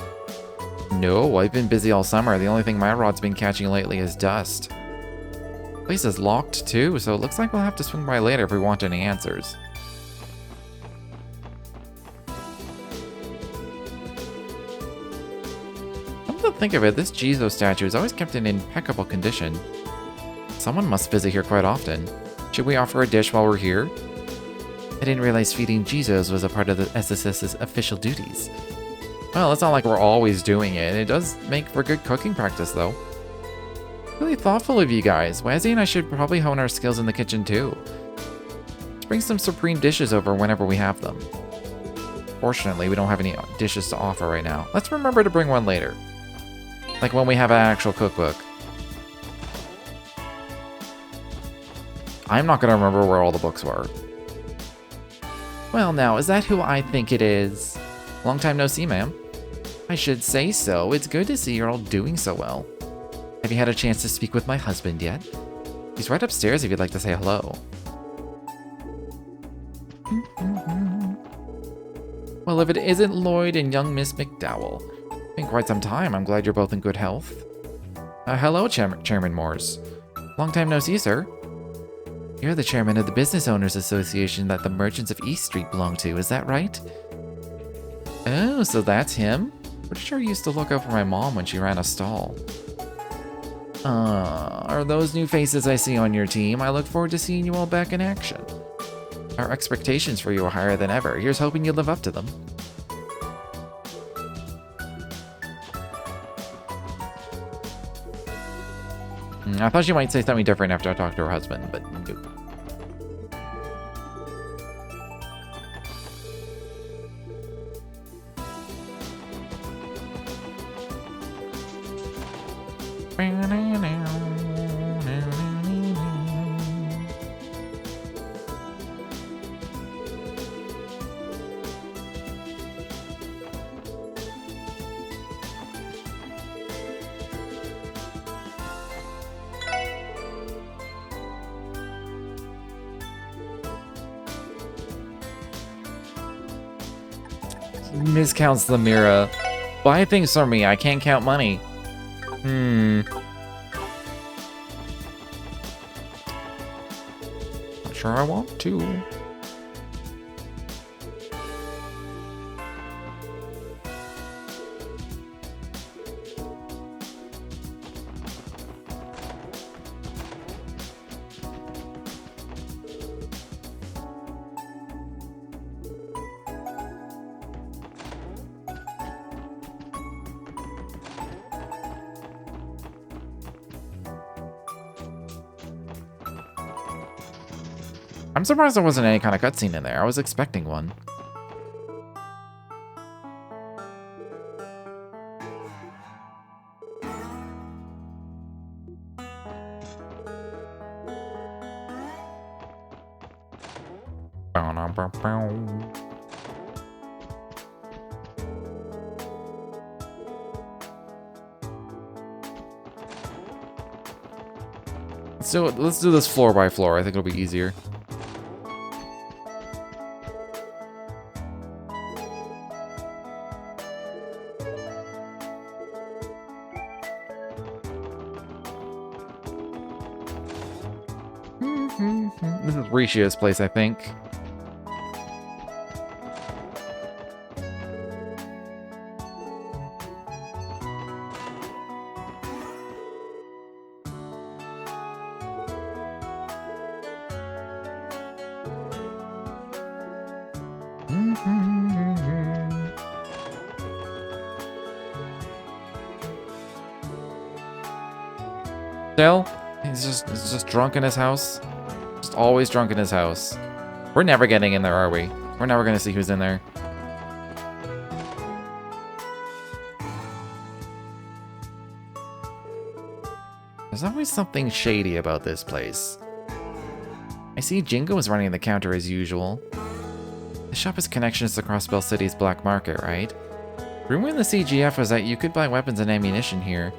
No, I've been busy all summer. The only thing my rod's been catching lately is dust. The place is locked too, so it looks like we'll have to swing by later if we want any answers. Come to think of it, this Jesus statue is always kept in impeccable condition. Someone must visit here quite often. Should we offer a dish while we're here? I didn't realize feeding Jesus was a part of the SSS's official duties. Well, it's not like we're always doing it. It does make for good cooking practice, though. Really thoughtful of you guys. Wazzy and I should probably hone our skills in the kitchen, too. Let's bring some supreme dishes over whenever we have them. Fortunately, we don't have any dishes to offer right now. Let's remember to bring one later. Like when we have an actual cookbook. I'm not going to remember where all the books were. Well now, is that who I think it is? Long time no see, ma'am. I should say so. It's good to see you're all doing so well. Have you had a chance to speak with my husband yet? He's right upstairs if you'd like to say hello. Well, if it isn't Lloyd and young Miss McDowell. Been quite some time. I'm glad you're both in good health. Hello, Chairman Morse. Long time no see, sir. You're the chairman of the Business Owners Association that the merchants of East Street belong to, is that right? Oh, so that's him? Pretty sure he used to look out for my mom when she ran a stall. Are those new faces I see on your team? I look forward to seeing you all back in action. Our expectations for you are higher than ever. Here's hoping you live up to them. I thought she might say something different after I talked to her husband, but nope. Miscounts the Mira. Buy things for me. I can't count money. Not sure I want to. I'm surprised there wasn't any kind of cutscene in there. I was expecting one. Let's do this floor by floor. I think it'll be easier. This is Rishia's place, I think. Still, he's just drunk in his house. Just always drunk in his house. We're never getting in there, are we? We're never gonna see who's in there. There's always something shady about this place. I see Jingo is running the counter as usual. The shop has connections to Crossbell City's black market, right? Rumor in the CGF was that you could buy weapons and ammunition here.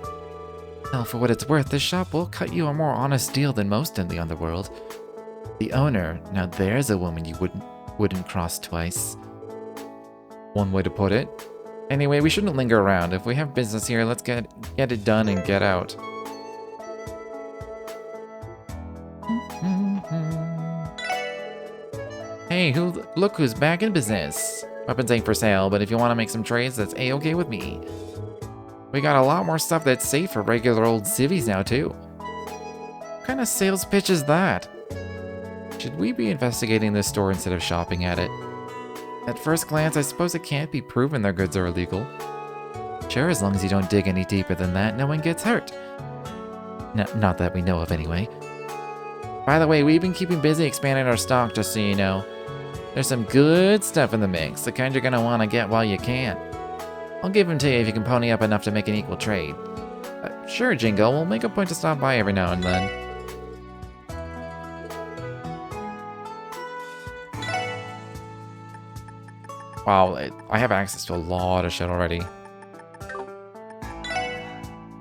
Well, for what it's worth, this shop will cut you a more honest deal than most in the underworld. The owner, now there's a woman you wouldn't cross twice. One way to put it. Anyway, we shouldn't linger around. If we have business here, let's get it done and get out. Hey, look who's back in business. Weapons ain't for sale, but if you want to make some trades, that's a-okay with me. We got a lot more stuff that's safe for regular old civvies now, too. What kind of sales pitch is that? Should we be investigating this store instead of shopping at it? At first glance, I suppose it can't be proven their goods are illegal. Sure, as long as you don't dig any deeper than that, no one gets hurt. Not that we know of, anyway. By the way, we've been keeping busy expanding our stock, just so you know. There's some good stuff in the mix, the kind you're gonna want to get while you can. I'll give them to you if you can pony up enough to make an equal trade. Sure, Jingo, we'll make a point to stop by every now and then. Wow, I have access to a lot of shit already.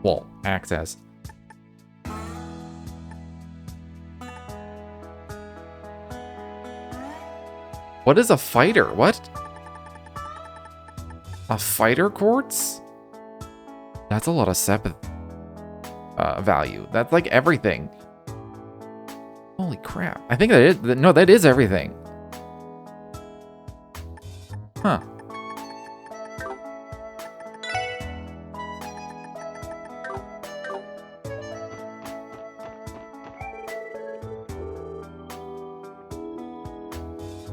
Well, access. What is a fighter? What? A fighter quartz? That's a lot of Sepith value. That's like everything. Holy crap. I think that is... No, that is everything. Huh.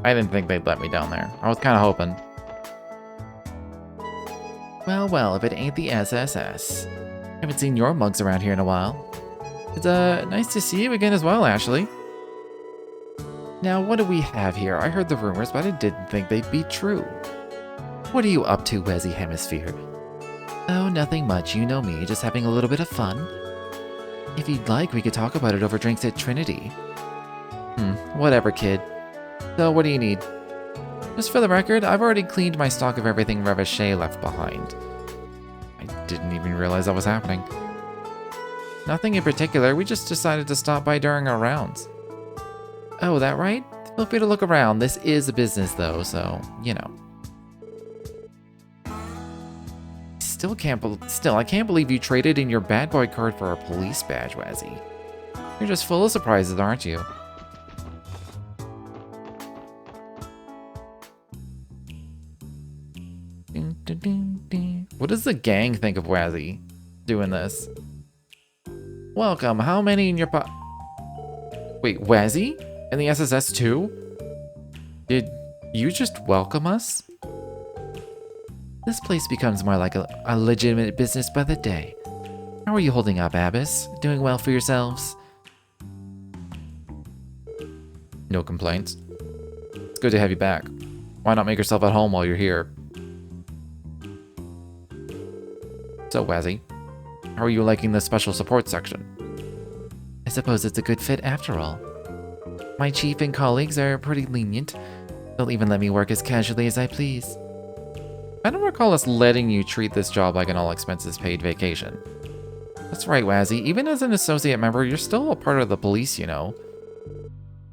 I didn't think they'd let me down there. I was kind of hoping. Well, if it ain't the SSS. Haven't seen your mugs around here in a while. It's nice to see you again as well, Ashley. Now, what do we have here? I heard the rumors, but I didn't think they'd be true. What are you up to, Wezzy Hemisphere? Oh, nothing much. You know me, just having a little bit of fun. If you'd like, we could talk about it over drinks at Trinity. Whatever, kid. So, what do you need? Just for the record, I've already cleaned my stock of everything Revachet left behind. I didn't even realize that was happening. Nothing in particular, we just decided to stop by during our rounds. Oh, that right? Feel free to look around. This is a business, though, so, you know. Still, I can't believe you traded in your bad boy card for a police badge, Wazzy. You're just full of surprises, aren't you? What does the gang think of Wazzy doing this? Welcome, how many in your Wait, Wazzy? In the SSS too? Did you just welcome us? This place becomes more like a legitimate business by the day. How are you holding up, Abbess? Doing well for yourselves? No complaints. It's good to have you back. Why not make yourself at home while you're here? So, Wazzy, how are you liking the special support section? I suppose it's a good fit after all. My chief and colleagues are pretty lenient. They'll even let me work as casually as I please. I don't recall us letting you treat this job like an all-expenses-paid vacation. That's right, Wazzy. Even as an associate member, you're still a part of the police, you know.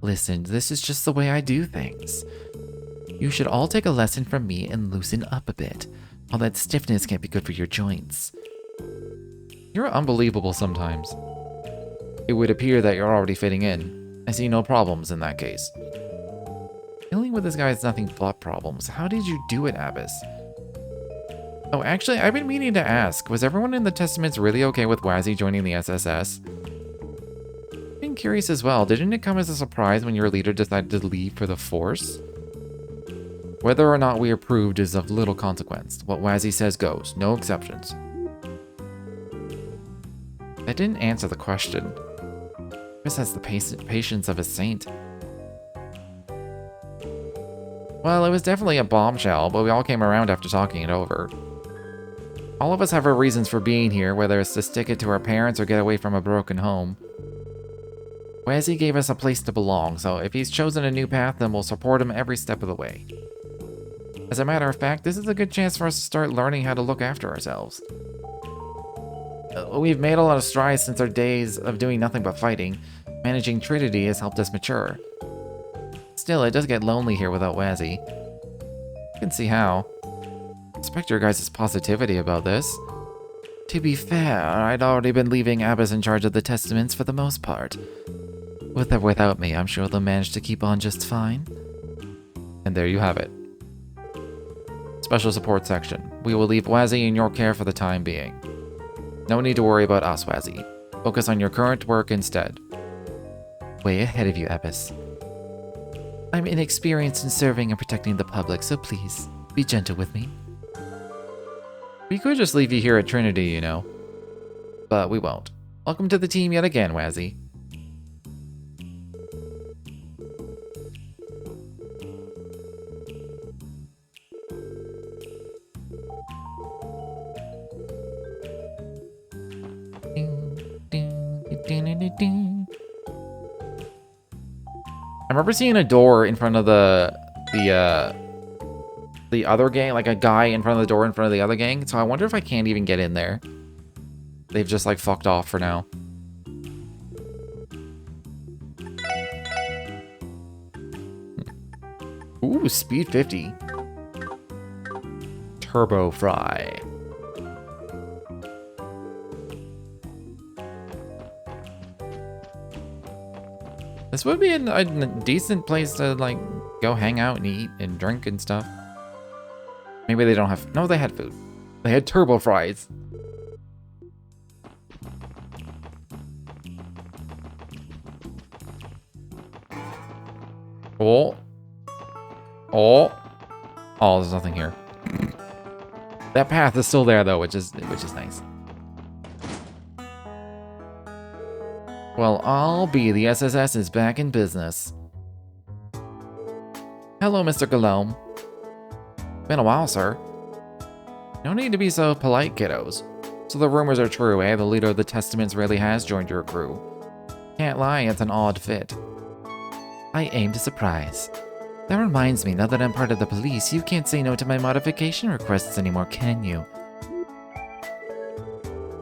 Listen, this is just the way I do things. You should all take a lesson from me and loosen up a bit. All that stiffness can't be good for your joints. You're unbelievable sometimes. It would appear that you're already fitting in. I see no problems in that case. Dealing with this guy is nothing but problems. How did you do it, Abbas? Oh, actually, I've been meaning to ask. Was everyone in the Testaments really okay with Wazzy joining the SSS? I've been curious as well. Didn't it come as a surprise when your leader decided to leave for the Force? Whether or not we approved is of little consequence. What Wazzy says goes. No exceptions. That didn't answer the question. Chris has the patience of a saint. Well, it was definitely a bombshell, but we all came around after talking it over. All of us have our reasons for being here, whether it's to stick it to our parents or get away from a broken home. Wazzy gave us a place to belong, so if he's chosen a new path, then we'll support him every step of the way. As a matter of fact, this is a good chance for us to start learning how to look after ourselves. We've made a lot of strides since our days of doing nothing but fighting. Managing Trinity has helped us mature. Still, it does get lonely here without Wazzy. I can see how. I respect your guys' positivity about this. To be fair, I'd already been leaving Abbas in charge of the Testaments for the most part. With or without me, I'm sure they'll manage to keep on just fine. And there you have it. Special support section. We will leave Wazzy in your care for the time being. No need to worry about us, Wazzy. Focus on your current work instead. Way ahead of you, Abbas. I'm inexperienced in serving and protecting the public, so please, be gentle with me. We could just leave you here at Trinity, you know. But we won't. Welcome to the team yet again, Wazzy. I remember seeing a door in front of the other gang, like a guy in front of the door in front of the other gang. So I wonder if I can't even get in there. They've just like fucked off for now. Ooh, speed 50. Turbo fry. This would be a decent place to, like, go hang out and eat and drink and stuff. Maybe they don't have... No, they had food. They had turbo fries. Oh. Oh. Oh, there's nothing here. That path is still there, though, which is nice. Well, I'll be. The SSS is back in business. Hello, Mr. Galome. Been a while, sir. No need to be so polite, kiddos. So the rumors are true, eh? The leader of the Testaments really has joined your crew. Can't lie, it's an odd fit. I aim to surprise. That reminds me, now that I'm part of the police, you can't say no to my modification requests anymore, can you?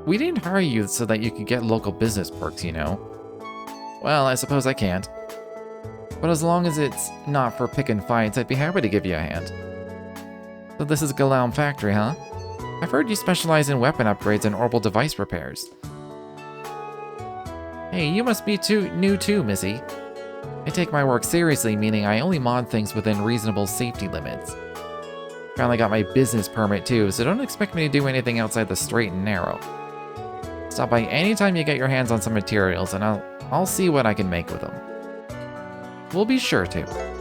We didn't hire you so that you could get local business perks, you know. Well, I suppose I can't. But as long as it's not for pickin' fights, I'd be happy to give you a hand. So this is Galome Factory, huh? I've heard you specialize in weapon upgrades and orbital device repairs. Hey, you must be new too, Missy. I take my work seriously, meaning I only mod things within reasonable safety limits. Finally got my business permit too, so don't expect me to do anything outside the straight and narrow. Stop by anytime you get your hands on some materials, and I'll see what I can make with them. We'll be sure to.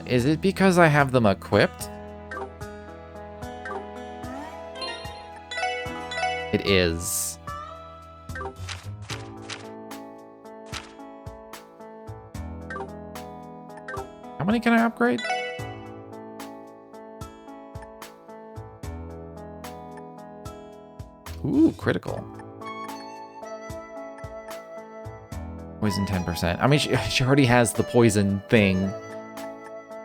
Is it because I have them equipped? It is. How many can I upgrade? Ooh, critical. Poison 10%. I mean, she already has the poison thing.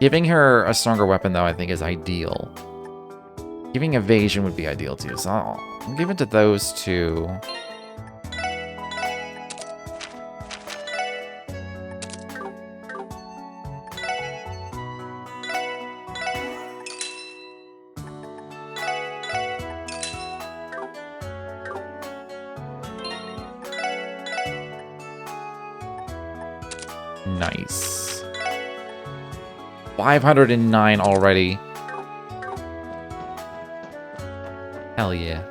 Giving her a stronger weapon, though, I think is ideal. Giving evasion would be ideal, too. So I'll give it to those two. Nice. 509 already. Hell yeah.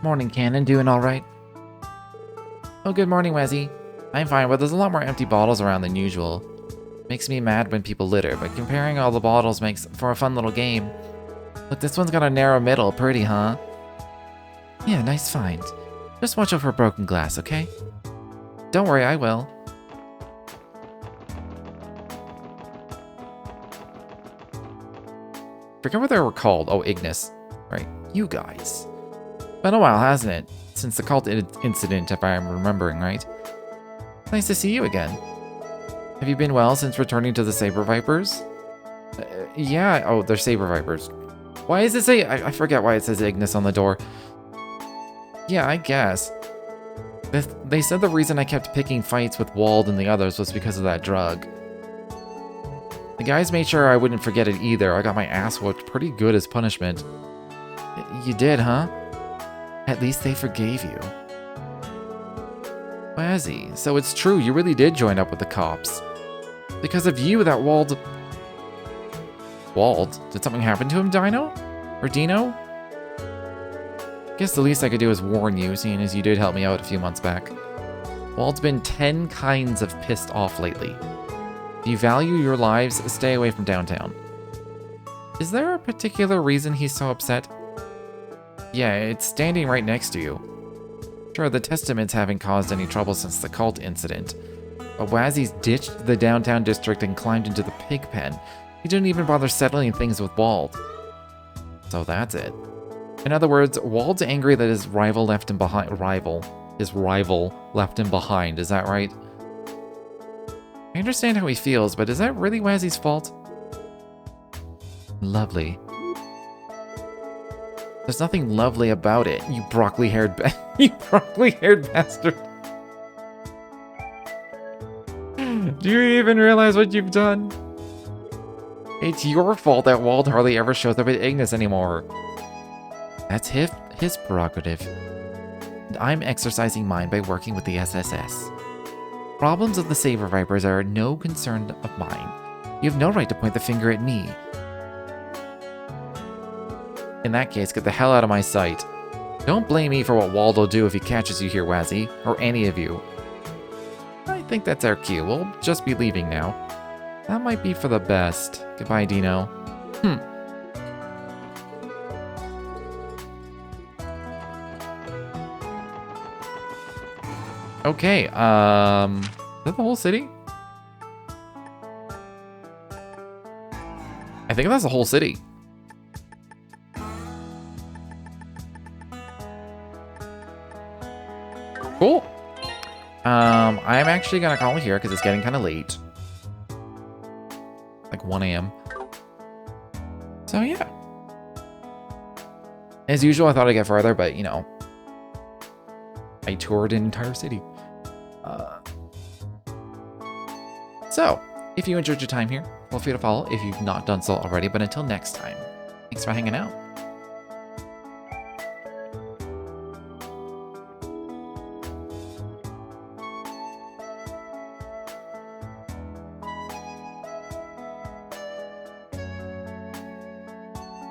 Morning, Cannon. Doing alright? Oh, good morning, Wezzy. I'm fine, but there's a lot more empty bottles around than usual. Makes me mad when people litter, but comparing all the bottles makes for a fun little game. Look, this one's got a narrow middle. Pretty, huh? Yeah, nice find. Just watch out for broken glass, okay? Don't worry, I will. Forget what they were called. Oh, Ignis. Right, you guys. Been a while, hasn't it? Since the cult incident, if I'm remembering right. Nice to see you again. Have you been well since returning to the Saber Vipers? Yeah, oh, they're Saber Vipers. Why does it say... I forget why it says Ignis on the door. Yeah, I guess. They said the reason I kept picking fights with Wald and the others was because of that drug. The guys made sure I wouldn't forget it either. I got my ass whooped pretty good as punishment. You did, huh? At least they forgave you. Wazzy, so it's true, you really did join up with the cops. Because of you, that Wald... Wald? Did something happen to him, Dino? Or Dino? Guess the least I could do is warn you, seeing as you did help me out a few months back. Wald's been 10 kinds of pissed off lately. If you value your lives, stay away from downtown. Is there a particular reason he's so upset? Yeah, it's standing right next to you. Sure, the Testaments haven't caused any trouble since the cult incident. But Wazzy's ditched the downtown district and climbed into the pig pen. He didn't even bother settling things with Wald. So that's it. In other words, Wald's angry that his rival left him behind. His rival left him behind, is that right? I understand how he feels, but is that really Wazzy's fault? Lovely. There's nothing lovely about it, you broccoli-haired bastard. Do you even realize what you've done? It's your fault that Wald hardly ever shows up at Ignis anymore. That's his prerogative. And I'm exercising mine by working with the SSS. Problems of the Saber Vipers are no concern of mine. You have no right to point the finger at me. In that case, get the hell out of my sight. Don't blame me for what Wald will do if he catches you here, Wazzy, or any of you. I think that's our cue. We'll just be leaving now. That might be for the best. Goodbye, Dino. Okay, is that the whole city? I think that's the whole city. Cool. I'm actually gonna call it here because it's getting kind of late. Like 1 a.m. So yeah. As usual, I thought I'd get farther, but you know, I toured an entire city. So, if you enjoyed your time here, feel free to follow if you've not done so already, but until next time, thanks for hanging out.